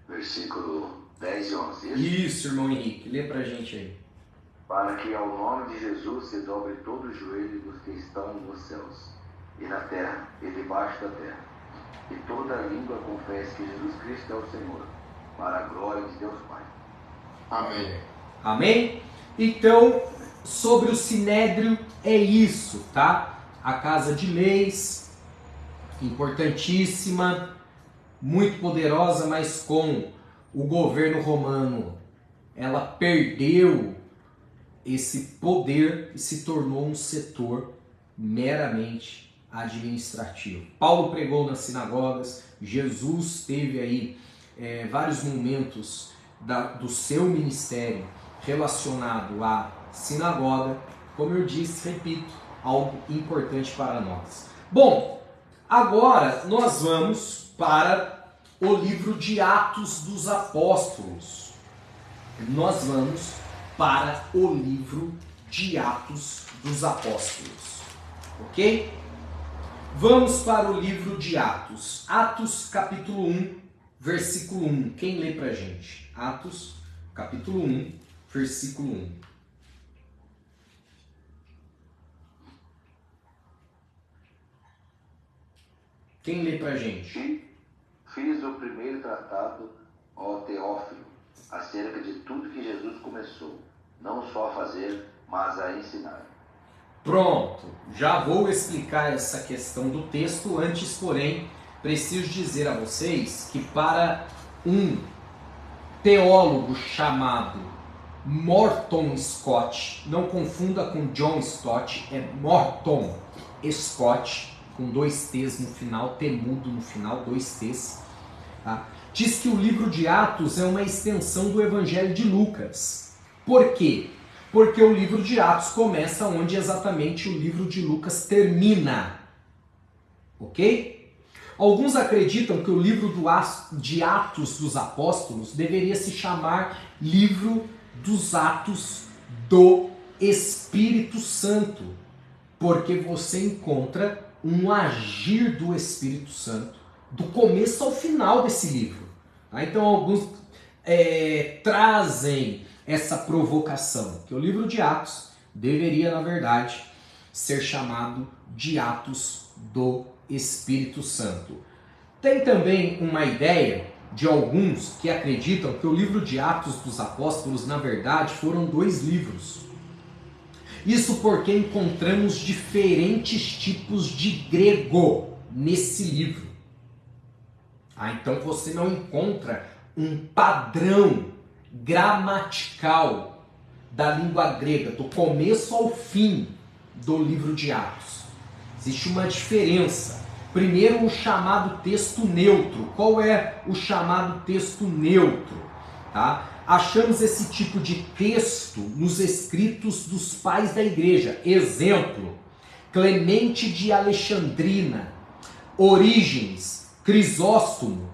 versículo 10 e 11. Isso, irmão Henrique. Lê pra gente aí. Para que ao nome de Jesus se dobre todo o joelho dos que estão nos céus, e na terra, e debaixo da terra, e toda língua confesse que Jesus Cristo é o Senhor, para a glória de Deus Pai. Amém. Amém? Então, sobre o Sinédrio é isso, tá? A casa de leis, importantíssima, muito poderosa, mas com o governo romano, ela perdeu esse poder e se tornou um setor meramente administrativo. Paulo pregou nas sinagogas, Jesus teve aí vários momentos do seu ministério relacionado à sinagoga. Como eu disse, repito, algo importante para nós. Bom, agora nós vamos para o livro de Atos dos Apóstolos. Nós vamos para o livro de Atos dos Apóstolos. Ok? Vamos para o livro de Atos. Atos capítulo 1, versículo 1. Quem lê pra gente? Atos capítulo 1, versículo 1. Quem lê pra gente? Fiz o primeiro tratado, ó Teófilo, acerca de tudo que Jesus começou, não só a fazer, mas a ensinar. Pronto, já vou explicar essa questão do texto. Antes, porém, preciso dizer a vocês que para um teólogo chamado Morton Scott, não confunda com John Stott, é Morton Scott, com 2 T's no final, T mudo no final, 2 T's, tá? Diz que o livro de Atos é uma extensão do Evangelho de Lucas. Por quê? Porque o livro de Atos começa onde exatamente o livro de Lucas termina. Ok? Alguns acreditam que o livro de Atos dos Apóstolos deveria se chamar Livro dos Atos do Espírito Santo, porque você encontra um agir do Espírito Santo do começo ao final desse livro. Tá? Então alguns trazem essa provocação, que o livro de Atos deveria, na verdade, ser chamado de Atos do Espírito Santo. Tem também uma ideia de alguns que acreditam que o livro de Atos dos Apóstolos, na verdade, foram 2 livros. Isso porque encontramos diferentes tipos de grego nesse livro. Então você não encontra um padrão gramatical da língua grega, do começo ao fim do livro de Atos. Existe uma diferença. Primeiro, o chamado texto neutro. Qual é o chamado texto neutro? Tá? Achamos esse tipo de texto nos escritos dos pais da igreja. Exemplo, Clemente de Alexandrina, Orígenes, Crisóstomo,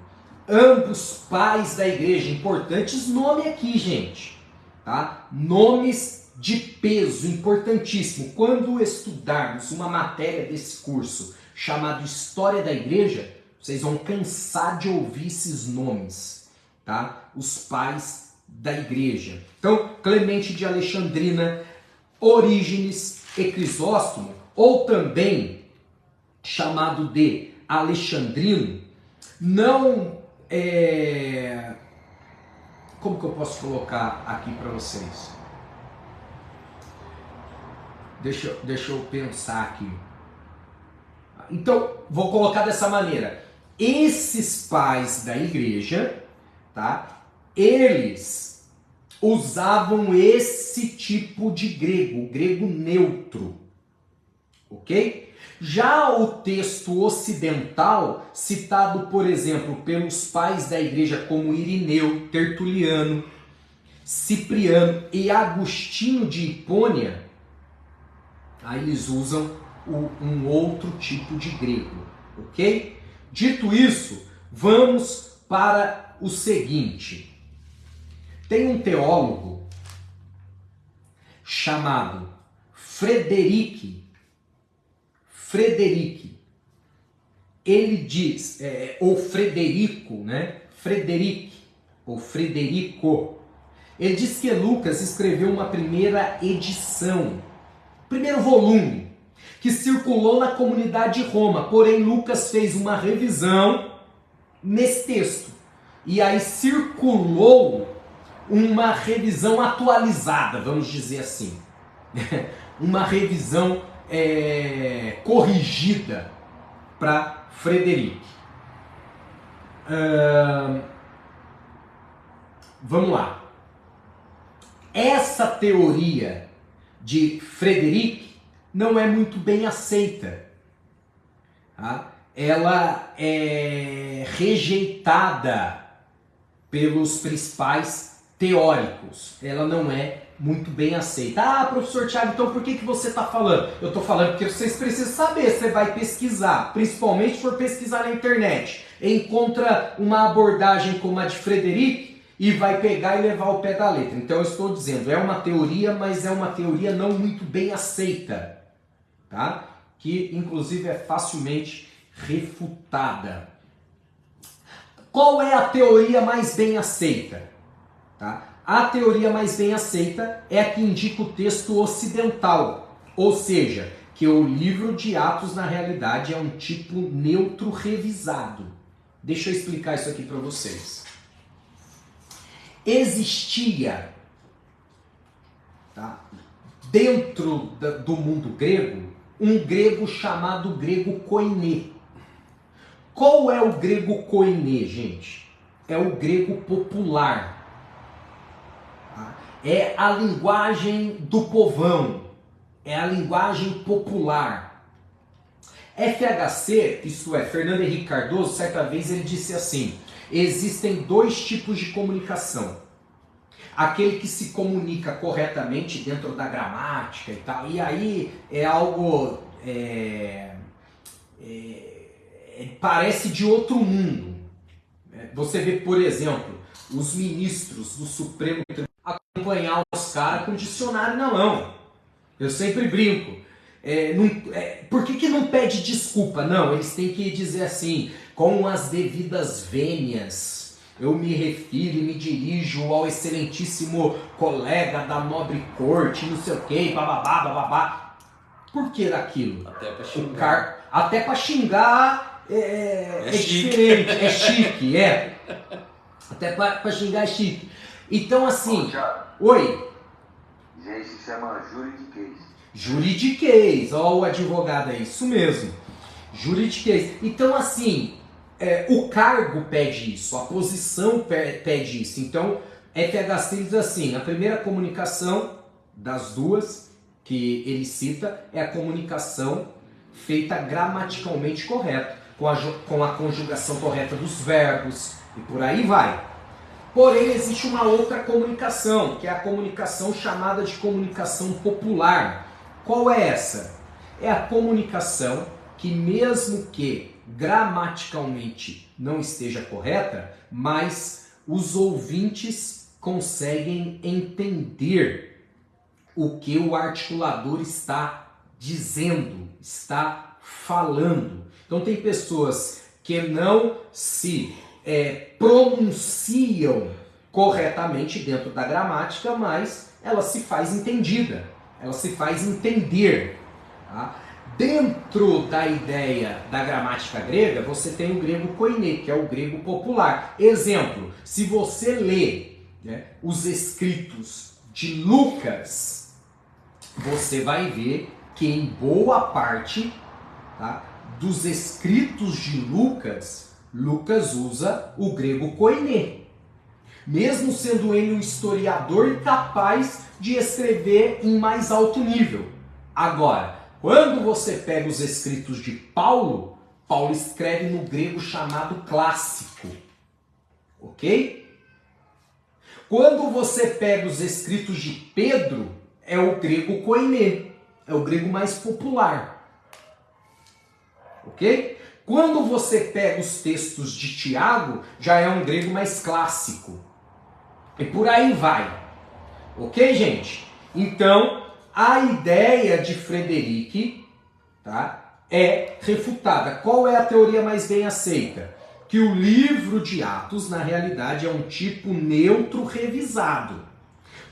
ambos pais da igreja. Importantes nomes aqui, gente. Tá? Nomes de peso, importantíssimo. Quando estudarmos uma matéria desse curso chamado História da Igreja, vocês vão cansar de ouvir esses nomes, tá? Os pais da igreja. Então, Clemente de Alexandrina, Orígenes e Crisóstomo, ou também chamado de Alexandrino, não como que eu posso colocar aqui para vocês? Deixa eu pensar aqui. Então, vou colocar dessa maneira. Esses pais da igreja, tá? Eles usavam esse tipo de grego, o grego neutro. Ok? Já o texto ocidental, citado, por exemplo, pelos pais da igreja como Irineu, Tertuliano, Cipriano e Agostinho de Hipônia, aí eles usam um outro tipo de grego, ok? Dito isso, vamos para o seguinte. Tem um teólogo chamado Frederic, ele diz, ou Frederico, né? Frederico, ele diz que Lucas escreveu uma primeira edição, primeiro volume, que circulou na comunidade de Roma, porém Lucas fez uma revisão nesse texto, e aí circulou uma revisão atualizada, vamos dizer assim, uma revisão corrigida para Frederico. Vamos lá. Essa teoria de Frederico não é muito bem aceita. Tá? Ela é rejeitada pelos principais teóricos. Ela não é muito bem aceita. Ah, professor Thiago, então por que você está falando? Eu estou falando porque vocês precisam saber, você vai pesquisar, principalmente se for pesquisar na internet, encontra uma abordagem como a de Frederico e vai pegar e levar ao pé da letra. Então eu estou dizendo, é uma teoria, mas é uma teoria não muito bem aceita, tá? Que inclusive é facilmente refutada. Qual é a teoria mais bem aceita? Tá? A teoria mais bem aceita é a que indica o texto ocidental, ou seja, que o livro de Atos na realidade é um tipo neutro revisado. Deixa eu explicar isso aqui para vocês. Existia, tá, dentro do mundo grego, um grego chamado grego koiné. Qual é o grego koiné, gente? É o grego popular. É a linguagem do povão, é a linguagem popular. FHC, isto é, Fernando Henrique Cardoso, certa vez ele disse assim, existem dois tipos de comunicação. Aquele que se comunica corretamente dentro da gramática e tal, e aí é algo, parece de outro mundo. Você vê, por exemplo, os ministros do Supremo Tribunal acompanhar os caras com dicionário na mão. Eu sempre brinco. Por que não pede desculpa? Não, eles têm que dizer assim, com as devidas vênias, eu me refiro e me dirijo ao excelentíssimo colega da nobre corte, não sei o que, bababá, bababá. Por que daquilo? Até pra xingar. Até pra xingar é diferente, é chique, Até pra xingar é chique. Então, assim... Oi? Gente, se chama juridiquês. Juridiquês, ó o advogado aí, isso mesmo. Juridiquês. Então, assim, o cargo pede isso, a posição pede isso. Então, FHC diz assim, a primeira comunicação das duas que ele cita é a comunicação feita gramaticalmente correta, com a conjugação correta dos verbos e por aí vai. Porém, existe uma outra comunicação, que é a comunicação chamada de comunicação popular. Qual é essa? É a comunicação que, mesmo que gramaticalmente não esteja correta, mas os ouvintes conseguem entender o que o articulador está dizendo, está falando. Então, tem pessoas que não se pronunciam corretamente dentro da gramática, mas ela se faz entendida, ela se faz entender. Tá? Dentro da ideia da gramática grega, você tem o grego koiné, que é o grego popular. Exemplo, se você lê, né, os escritos de Lucas, você vai ver que em boa parte, tá, dos escritos de Lucas usa o grego koiné. Mesmo sendo ele um historiador incapaz de escrever em mais alto nível. Agora, quando você pega os escritos de Paulo, Paulo escreve no grego chamado clássico. Ok? Quando você pega os escritos de Pedro, é o grego koiné. É o grego mais popular. Ok? Quando você pega os textos de Tiago, já é um grego mais clássico. E por aí vai. Ok, gente? Então, a ideia de Frederico, tá, é refutada. Qual é a teoria mais bem aceita? Que o livro de Atos, na realidade, é um tipo neutro revisado,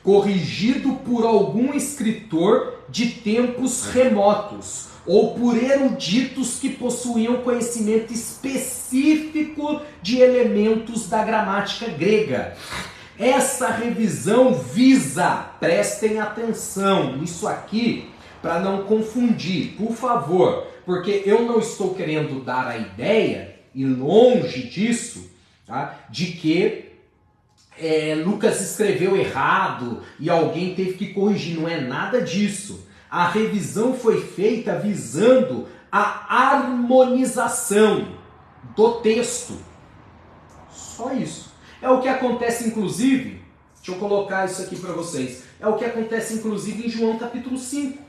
corrigido por algum escritor de tempos remotos, ou por eruditos que possuíam conhecimento específico de elementos da gramática grega. Essa revisão visa, prestem atenção nisso aqui, para não confundir, por favor, porque eu não estou querendo dar a ideia, e longe disso, tá, de que Lucas escreveu errado e alguém teve que corrigir. Não é nada disso. A revisão foi feita visando a harmonização do texto. Só isso. É o que acontece, inclusive, deixa eu colocar isso aqui para vocês, é o que acontece, inclusive, em João capítulo 5.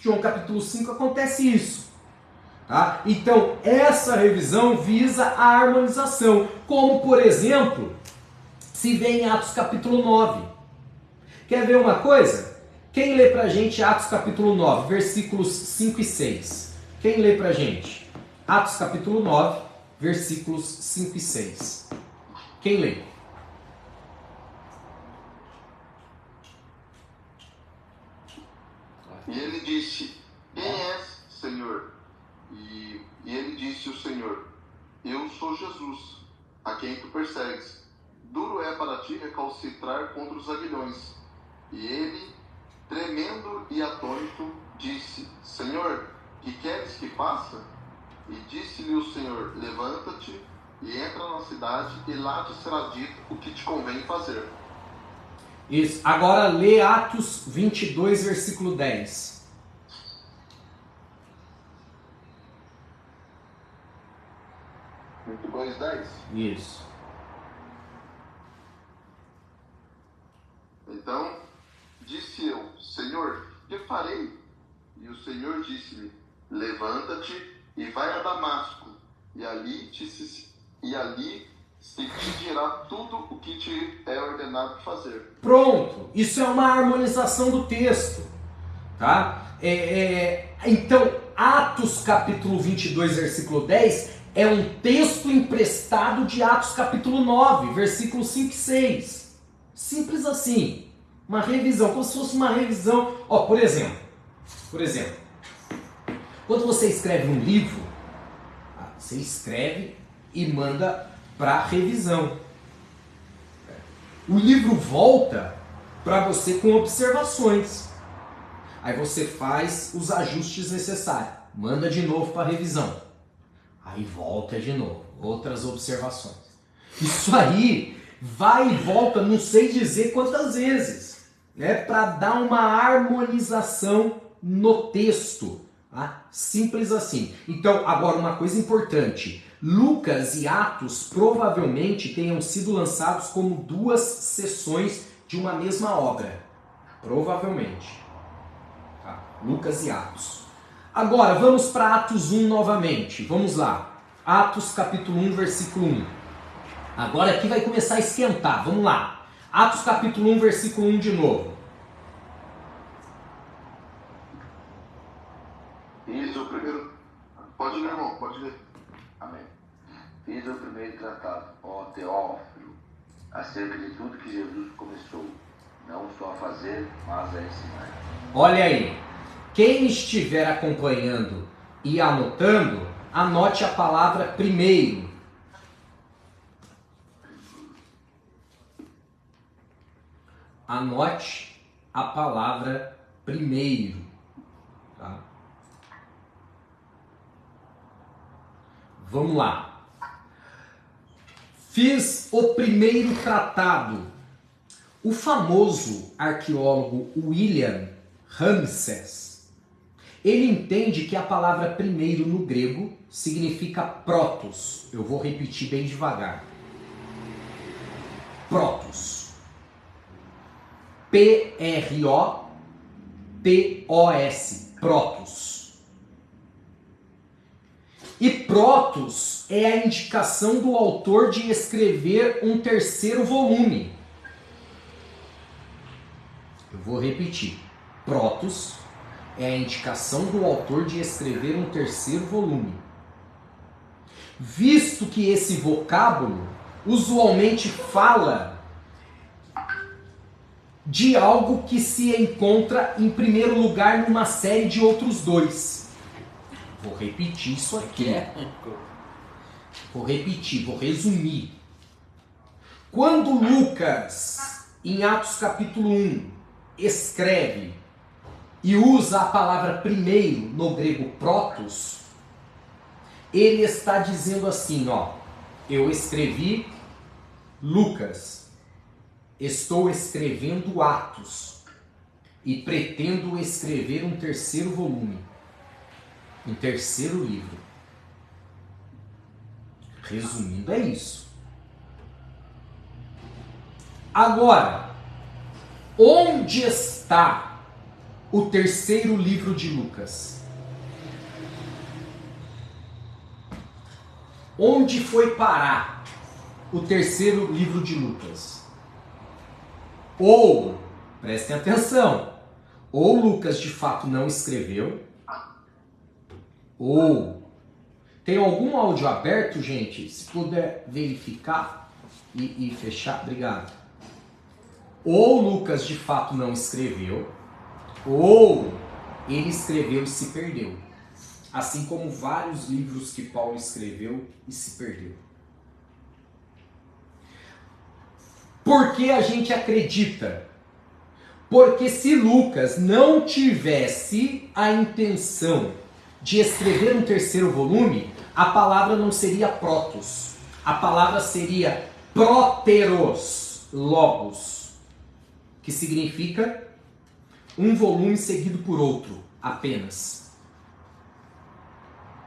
João capítulo 5 acontece isso. Tá? Então, essa revisão visa a harmonização, como, por exemplo, se vê em Atos capítulo 9. Quer ver uma coisa? Quem lê pra gente Atos capítulo 9, versículos 5 e 6? Quem lê pra gente? Atos capítulo 9, versículos 5 e 6. Quem lê? E ele disse: quem és, Senhor? E ele disse o Senhor: eu sou Jesus, a quem tu persegues. Duro é para ti recalcitrar contra os aguilhões. E ele, tremendo e atônito, disse: Senhor, que queres que faça? E disse-lhe o Senhor: levanta-te e entra na cidade, e lá te será dito o que te convém fazer. Isso. Agora lê Atos 22, versículo 10. Muito 2:10. Isso. Então disse eu: Senhor, que farei? E o Senhor disse-me: levanta-te e vai a Damasco, e ali se te dirá tudo o que te é ordenado fazer. Pronto, isso é uma harmonização do texto, tá? Então, Atos capítulo 22, versículo 10 é um texto emprestado de Atos capítulo 9, versículos 5 e 6. Simples assim, uma revisão, como se fosse uma revisão. Ó, por exemplo, quando você escreve um livro, você escreve e manda para revisão. O livro volta para você com observações. Aí você faz os ajustes necessários, manda de novo para revisão. Aí volta de novo, outras observações. Isso aí vai e volta, não sei dizer quantas vezes, né, para dar uma harmonização no texto. Tá? Simples assim. Então, agora uma coisa importante. Lucas e Atos provavelmente tenham sido lançados como duas sessões de uma mesma obra. Provavelmente. Tá? Lucas e Atos. Agora, vamos para Atos 1 novamente. Vamos lá. Atos capítulo 1, versículo 1. Agora aqui vai começar a esquentar. Vamos lá. Atos capítulo 1, versículo 1 de novo. Fiz o primeiro. Pode ler, irmão, pode ler. Amém. Fiz o primeiro tratado, ó Teófilo, acerca de tudo que Jesus começou, não só a fazer, mas a ensinar. Olha aí. Quem estiver acompanhando e anotando, anote a palavra primeiro. Anote a palavra primeiro. Tá? Vamos lá. Fiz o primeiro tratado. O famoso arqueólogo William Ramses, ele entende que a palavra primeiro no grego significa protos. Eu vou repetir bem devagar. Protos. P-R-O-T-O-S. Protos. E protos é a indicação do autor de escrever um terceiro volume. Eu vou repetir. Protos é a indicação do autor de escrever um terceiro volume. Visto que esse vocábulo usualmente fala de algo que se encontra em primeiro lugar numa série de outros dois. Vou repetir isso aqui. Vou repetir, vou resumir. Quando Lucas, em Atos capítulo 1, escreve e usa a palavra primeiro no grego protos, ele está dizendo assim, ó, eu escrevi Lucas, estou escrevendo Atos e pretendo escrever um terceiro volume, um terceiro livro. Resumindo, é isso. Agora, onde está o terceiro livro de Lucas? Onde foi parar o terceiro livro de Lucas? Ou, prestem atenção, ou Lucas de fato não escreveu, ou tem algum áudio aberto, gente? Se puder verificar e fechar, obrigado. Ou Lucas de fato não escreveu, ou ele escreveu e se perdeu. Assim como vários livros que Paulo escreveu e se perdeu. Por que a gente acredita? Porque se Lucas não tivesse a intenção de escrever um terceiro volume, a palavra não seria protos. A palavra seria próteros, logos, que significa um volume seguido por outro, apenas.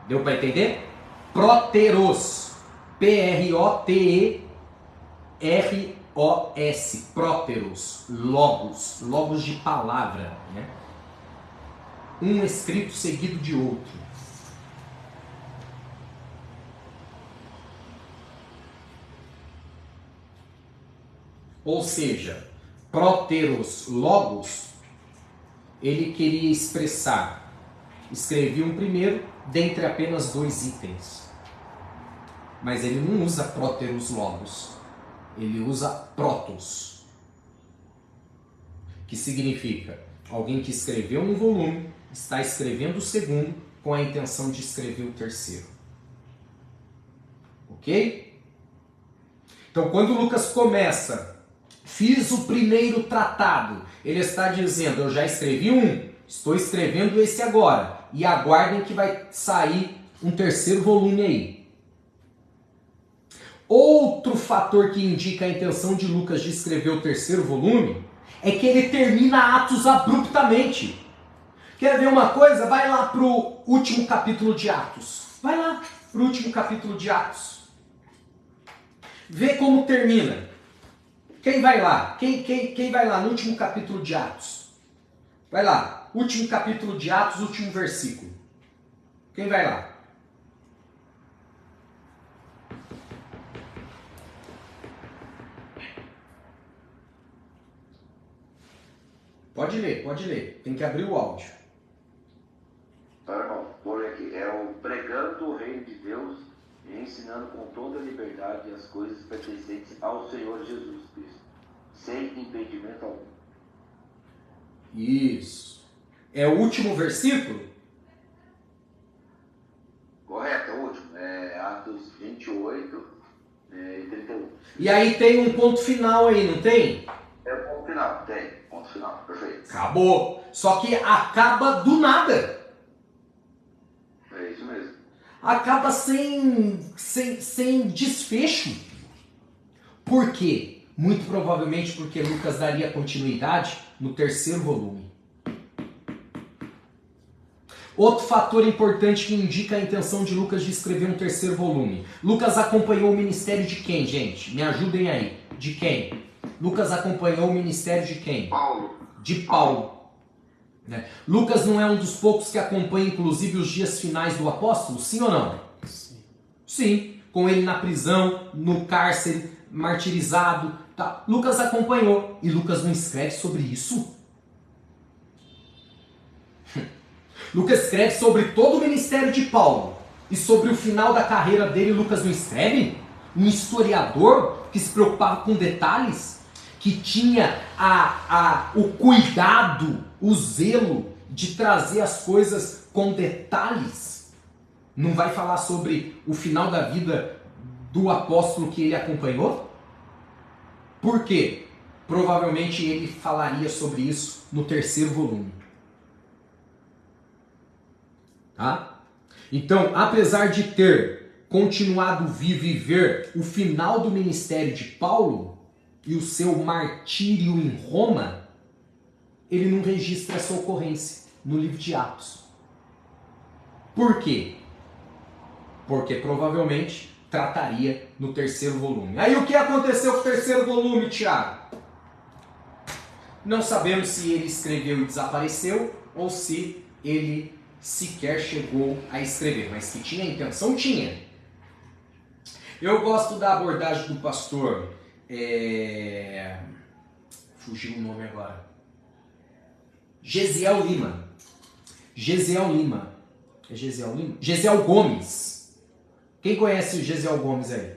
Deu para entender? Próteros, P-R-O-T-E-R-O-S, próteros, logos, logos de palavra, né? Um escrito seguido de outro. Ou seja, próteros, logos, ele queria expressar, escrevi um primeiro, dentre apenas dois itens. Mas ele não usa próteros logos, ele usa protos, que significa alguém que escreveu um volume, está escrevendo o segundo com a intenção de escrever o terceiro. Ok? Então quando Lucas começa, fiz o primeiro tratado, ele está dizendo, eu já escrevi um, estou escrevendo esse agora. E aguardem que vai sair um terceiro volume aí. Outro fator que indica a intenção de Lucas de escrever o terceiro volume é que ele termina Atos abruptamente. Quer ver uma coisa? Vai lá para o último capítulo de Atos. Vai lá para o último capítulo de Atos. Vê como termina. Quem vai lá? Quem vai lá no último capítulo de Atos? Vai lá. Último capítulo de Atos, último versículo. Quem vai lá? Pode ler. Tem que abrir o áudio. Irmão, vou ler aqui. É o pregando o reino de Deus e ensinando com toda a liberdade as coisas pertencentes ao Senhor Jesus Cristo, sem impedimento algum. Isso. É o último versículo? Correto, é o último. É Atos 28 e 31. E aí tem um ponto final aí, não tem? É o ponto final, tem. Ponto final, perfeito. Acabou. Só que acaba do nada. É isso mesmo. Acaba sem desfecho. Por quê? Muito provavelmente porque Lucas daria continuidade no terceiro volume. Outro fator importante que indica a intenção de Lucas de escrever um terceiro volume. Lucas acompanhou o ministério de quem, gente? Me ajudem aí. De quem? Lucas acompanhou o ministério de quem? Paulo. De Paulo. Né? Lucas não é um dos poucos que acompanha, inclusive, os dias finais do apóstolo? Sim ou não? Sim. Sim. Com ele na prisão, no cárcere, martirizado. Tá. Lucas acompanhou. E Lucas não escreve sobre isso? Lucas escreve sobre todo o ministério de Paulo. E sobre o final da carreira dele, Lucas não escreve? Um historiador que se preocupava com detalhes, que tinha o cuidado, o zelo de trazer as coisas com detalhes. Não vai falar sobre o final da vida do apóstolo que ele acompanhou? Por quê? Provavelmente ele falaria sobre isso no 3º volume. Tá? Então, apesar de ter continuado vivo e ver o final do ministério de Paulo e o seu martírio em Roma, ele não registra essa ocorrência no livro de Atos. Por quê? Porque provavelmente trataria no 3º volume. Aí o que aconteceu com o 3º volume, Tiago? Não sabemos se ele escreveu e desapareceu ou se ele sequer chegou a escrever, mas que tinha intenção, tinha. Eu gosto da abordagem do pastor, fugiu o nome agora, Gesiel Lima. Gesiel Lima. É Gesiel Lima? Gesiel Gomes. Quem conhece o Gesiel Gomes aí?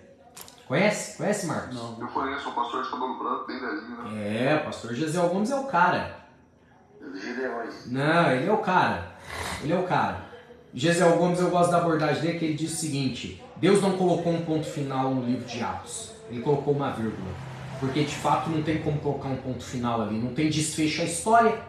Conhece? Conhece, Marcos? Não. Eu conheço um pastor de cabelo branco, bem velhinho, né? O pastor Gesiel Gomes é o cara. Não, ele é o cara. Ele é o cara. Gesiel Gomes, eu gosto da abordagem dele, que ele diz o seguinte: Deus não colocou um ponto final no livro de Atos. Ele colocou uma vírgula. Porque de fato não tem como colocar um ponto final ali. Não tem desfecho à história.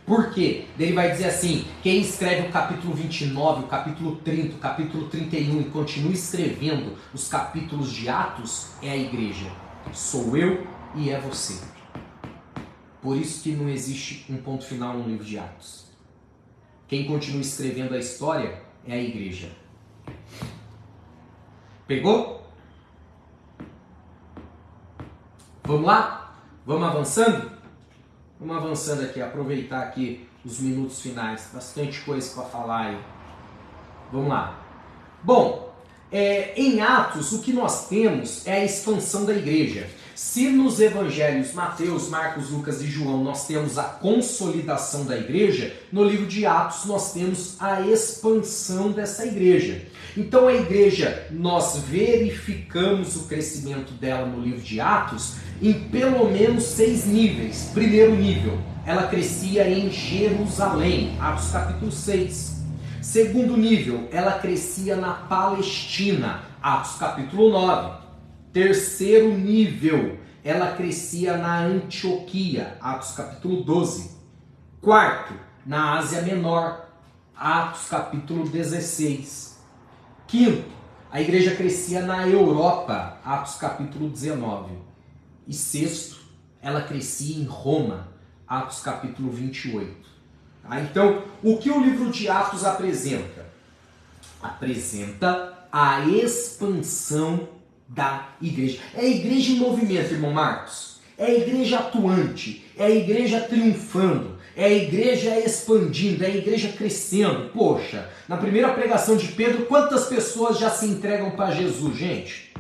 Por quê? Ele vai dizer assim: quem escreve o capítulo 29, o capítulo 30, o capítulo 31 e continua escrevendo os capítulos de Atos é a igreja. Sou eu e é você. Por isso que não existe um ponto final no livro de Atos. Quem continua escrevendo a história é a igreja. Pegou? Vamos lá? Vamos avançando? Vamos avançando aqui, aproveitar aqui os minutos finais. Bastante coisa para falar aí. Vamos lá. Bom, em Atos o que nós temos é a expansão da igreja. Se nos evangelhos Mateus, Marcos, Lucas e João nós temos a consolidação da igreja, no livro de Atos nós temos a expansão dessa igreja. Então a igreja, nós verificamos o crescimento dela no livro de Atos em pelo menos 6 níveis. Primeiro nível, ela crescia em Jerusalém, Atos capítulo 6. Segundo nível, ela crescia na Palestina, Atos capítulo 9. Terceiro nível, ela crescia na Antioquia, Atos capítulo 12. Quarto, na Ásia Menor, Atos capítulo 16. Quinto, a igreja crescia na Europa, Atos capítulo 19. E sexto, ela crescia em Roma, Atos capítulo 28. Então, o que o livro de Atos apresenta? Apresenta a expansão da igreja. É a igreja em movimento, irmão Marcos. É a igreja atuante, é a igreja triunfando, é a igreja expandindo, é a igreja crescendo. Poxa, na primeira pregação de Pedro, quantas pessoas já se entregam para Jesus, gente?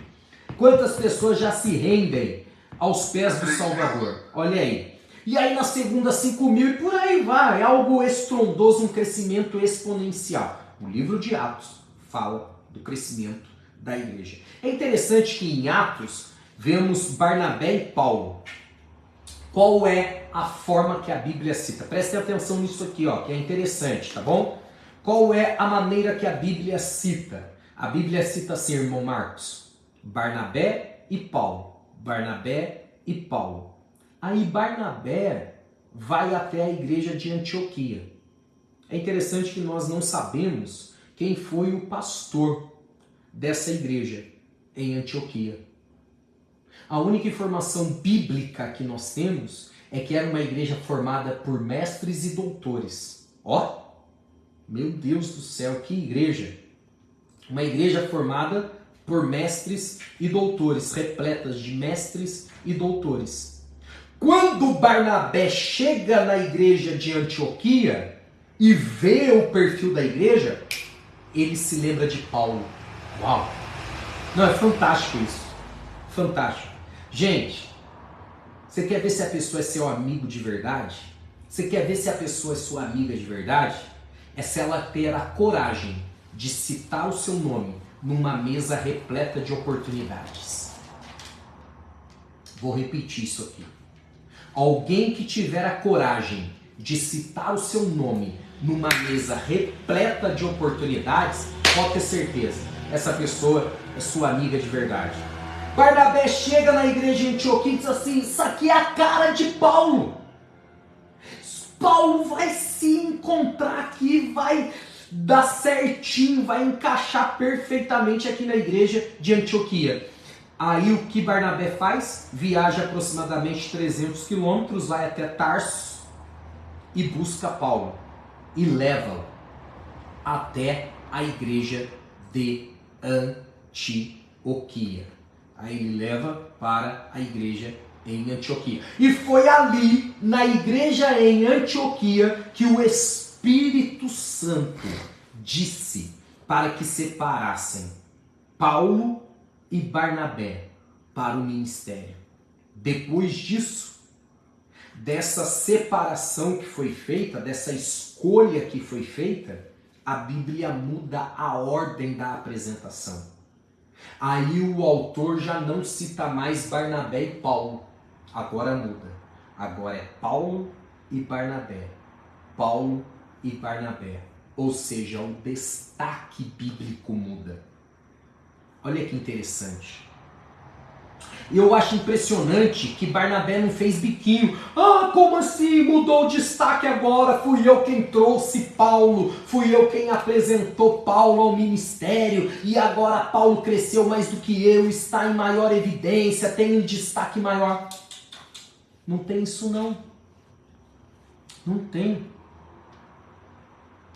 Quantas pessoas já se rendem aos pés do Salvador? Olha aí. E aí na segunda 5.000 e por aí vai. É algo estrondoso, um crescimento exponencial. O livro de Atos fala do crescimento da igreja. É interessante que em Atos vemos Barnabé e Paulo. Qual é a forma que a Bíblia cita? Prestem atenção nisso aqui, ó, que é interessante, tá bom? Qual é a maneira que a Bíblia cita? A Bíblia cita assim, irmão Marcos: Barnabé e Paulo. Barnabé e Paulo. Aí Barnabé vai até a igreja de Antioquia. É interessante que nós não sabemos quem foi o pastor dessa igreja em Antioquia. A única informação bíblica que nós temos é que era uma igreja formada por mestres e doutores. Ó, meu Deus do céu, que igreja! Uma igreja formada por mestres e doutores, repletas de mestres e doutores. Quando Barnabé chega na igreja de Antioquia e vê o perfil da igreja, ele se lembra de Paulo. Uau! Não, é fantástico isso. Fantástico. Gente, você quer ver se a pessoa é seu amigo de verdade? Você quer ver se a pessoa é sua amiga de verdade? é se ela ter a coragem de citar o seu nome numa mesa repleta de oportunidades. Vou repetir isso aqui. Alguém que tiver a coragem de citar o seu nome numa mesa repleta de oportunidades, pode ter certeza, essa pessoa é sua amiga de verdade. Barnabé chega na igreja de Antioquia e diz assim: isso aqui é a cara de Paulo. Paulo vai se encontrar aqui, vai dar certinho, vai encaixar perfeitamente aqui na igreja de Antioquia. Aí o que Barnabé faz? Viaja aproximadamente 300 quilômetros, vai até Tarso e busca Paulo e leva-o até a igreja de Antioquia. Aí ele leva para a igreja em Antioquia. E foi ali, na igreja em Antioquia, que o Espírito Santo disse para que separassem Paulo e Barnabé para o ministério. Depois disso, dessa separação que foi feita, dessa escolha que foi feita, a Bíblia muda a ordem da apresentação. Aí o autor já não cita mais Barnabé e Paulo. Agora muda. Agora é Paulo e Barnabé. Paulo e Barnabé. Ou seja, o destaque bíblico muda. Olha que interessante. Eu acho impressionante que Barnabé não fez biquinho. Ah, como assim? Mudou o destaque agora. Fui eu quem trouxe Paulo. Fui eu quem apresentou Paulo ao ministério. E agora Paulo cresceu mais do que eu. Está em maior evidência. Tem um destaque maior. Não tem isso não. Não tem.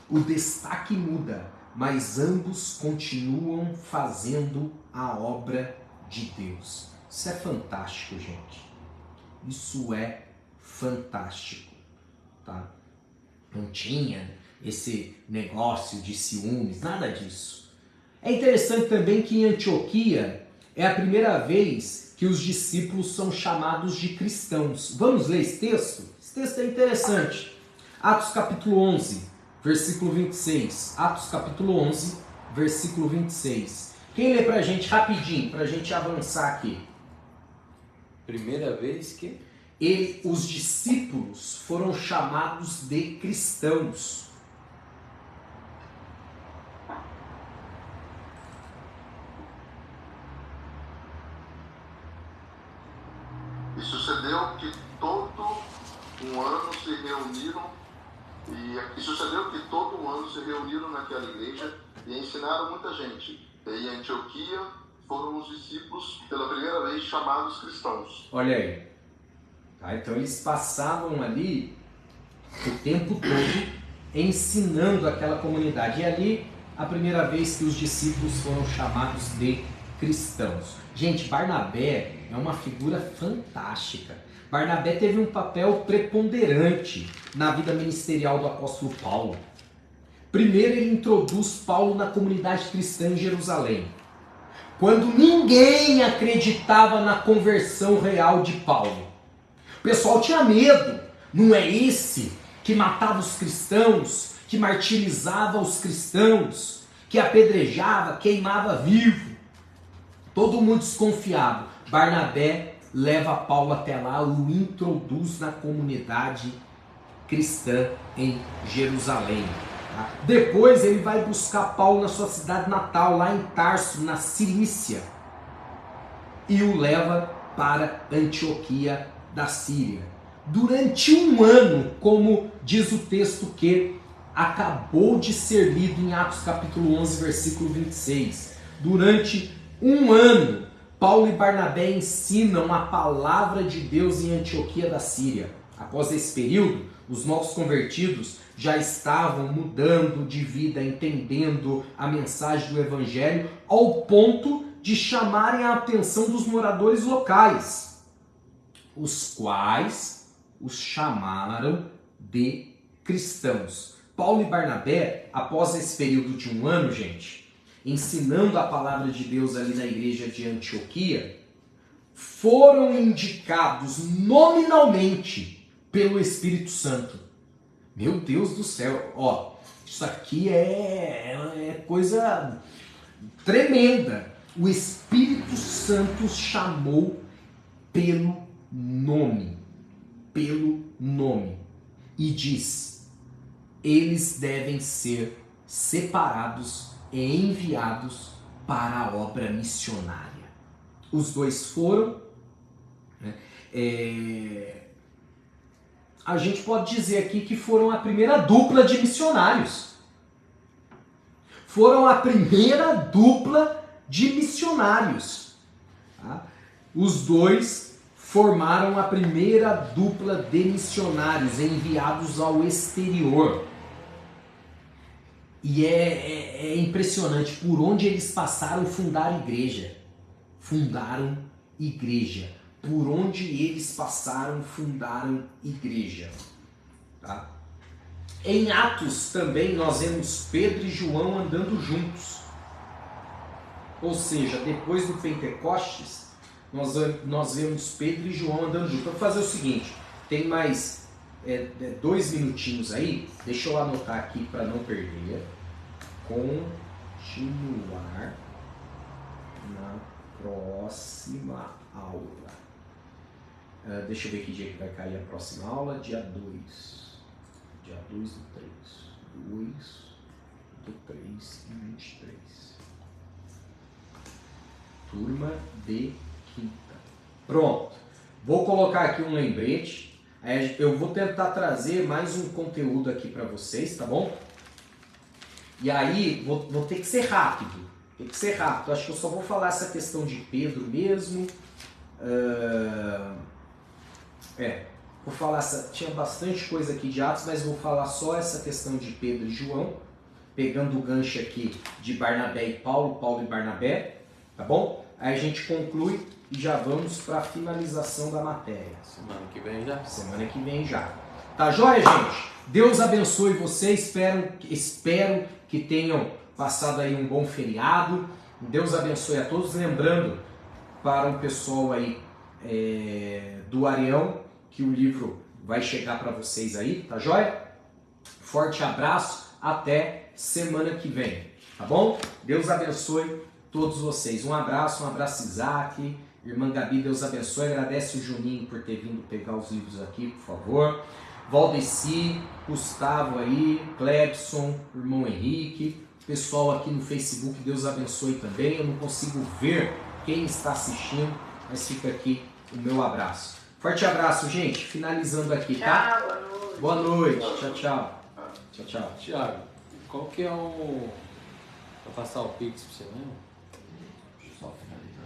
O destaque muda. Mas ambos continuam fazendo a obra de Deus. Isso é fantástico, gente. Isso é fantástico, tá? Não tinha esse negócio de ciúmes, nada disso. É interessante também que em Antioquia é a primeira vez que os discípulos são chamados de cristãos. Vamos ler esse texto? Esse texto é interessante. Atos capítulo 11, versículo 26. Atos capítulo 11, versículo 26. Quem lê pra gente rapidinho, pra gente avançar aqui? Primeira vez que os discípulos foram chamados de cristãos. E sucedeu que todo um ano se reuniram naquela igreja e ensinaram muita gente. E em Antioquia foram os discípulos pela primeira vez chamados cristãos. Olha aí. Tá, então eles passavam ali o tempo todo ensinando aquela comunidade. E ali a primeira vez que os discípulos foram chamados de cristãos. Gente, Barnabé é uma figura fantástica. Barnabé teve um papel preponderante na vida ministerial do apóstolo Paulo. Primeiro ele introduz Paulo na comunidade cristã em Jerusalém. Quando ninguém acreditava na conversão real de Paulo. O pessoal tinha medo. Não é esse que matava os cristãos, que martirizava os cristãos, que apedrejava, queimava vivo. Todo mundo desconfiado. Barnabé leva Paulo até lá, o introduz na comunidade cristã em Jerusalém. Depois ele vai buscar Paulo na sua cidade natal, lá em Tarso, na Cilícia, e o leva para Antioquia da Síria. Durante um ano, como diz o texto que acabou de ser lido em Atos capítulo 11, versículo 26. Durante um ano, Paulo e Barnabé ensinam a palavra de Deus em Antioquia da Síria. Após esse período, os novos convertidos já estavam mudando de vida, entendendo a mensagem do Evangelho, ao ponto de chamarem a atenção dos moradores locais, os quais os chamaram de cristãos. Paulo e Barnabé, após esse período de um ano, gente, ensinando a palavra de Deus ali na igreja de Antioquia, foram indicados nominalmente pelo Espírito Santo. Meu Deus do céu, ó, Isso aqui é coisa tremenda. O Espírito Santo chamou pelo nome. Pelo nome. E diz: eles devem ser separados e enviados para a obra missionária. Os dois foram. Né? A gente pode dizer aqui que foram a primeira dupla de missionários. Foram a primeira dupla de missionários. Tá? Os dois formaram a primeira dupla de missionários enviados ao exterior. E é impressionante, por onde eles passaram, fundaram igreja. Fundaram igreja. Por onde eles passaram, fundaram igreja. Tá? Em Atos também nós vemos Pedro e João andando juntos. Ou seja, depois do Pentecostes, nós vemos Pedro e João andando juntos. Vou fazer o seguinte, tem mais 2 minutinhos aí, deixa eu anotar aqui para não perder. Continuar na próxima aula. Deixa eu ver que dia que vai cair a próxima aula. Dia 2. Dia 2 do 3. 2 do 3 e 23. Turma de quinta. Pronto. Vou colocar aqui um lembrete. Eu vou tentar trazer mais um conteúdo aqui para vocês, tá bom? E aí, vou ter que ser rápido. Tem que ser rápido. Acho que eu só vou falar essa questão de Pedro mesmo. Vou falar tinha bastante coisa aqui de Atos, mas vou falar só essa questão de Pedro e João, pegando o gancho aqui de Barnabé e Paulo, Paulo e Barnabé, tá bom? Aí a gente conclui e já vamos para a finalização da matéria. Semana que vem já. Semana que vem já. Tá joia, gente? Deus abençoe vocês, espero que tenham passado aí um bom feriado. Deus abençoe a todos. Lembrando para o pessoal aí do Arião, que o livro vai chegar para vocês aí, tá joia? Forte abraço, até semana que vem, tá bom? Deus abençoe todos vocês. Um abraço Isaac, irmã Gabi, Deus abençoe. Agradece o Juninho por ter vindo pegar os livros aqui, por favor. Valdeci, Gustavo aí, Clebson, irmão Henrique, pessoal aqui no Facebook, Deus abençoe também. Eu não consigo ver quem está assistindo, mas fica aqui o meu abraço. Forte abraço, gente. Finalizando aqui, tá? Tchau, boa noite. Tchau, tchau. Tchau, tchau. Tiago, qual que é o... Vou passar o Pix pra você mesmo?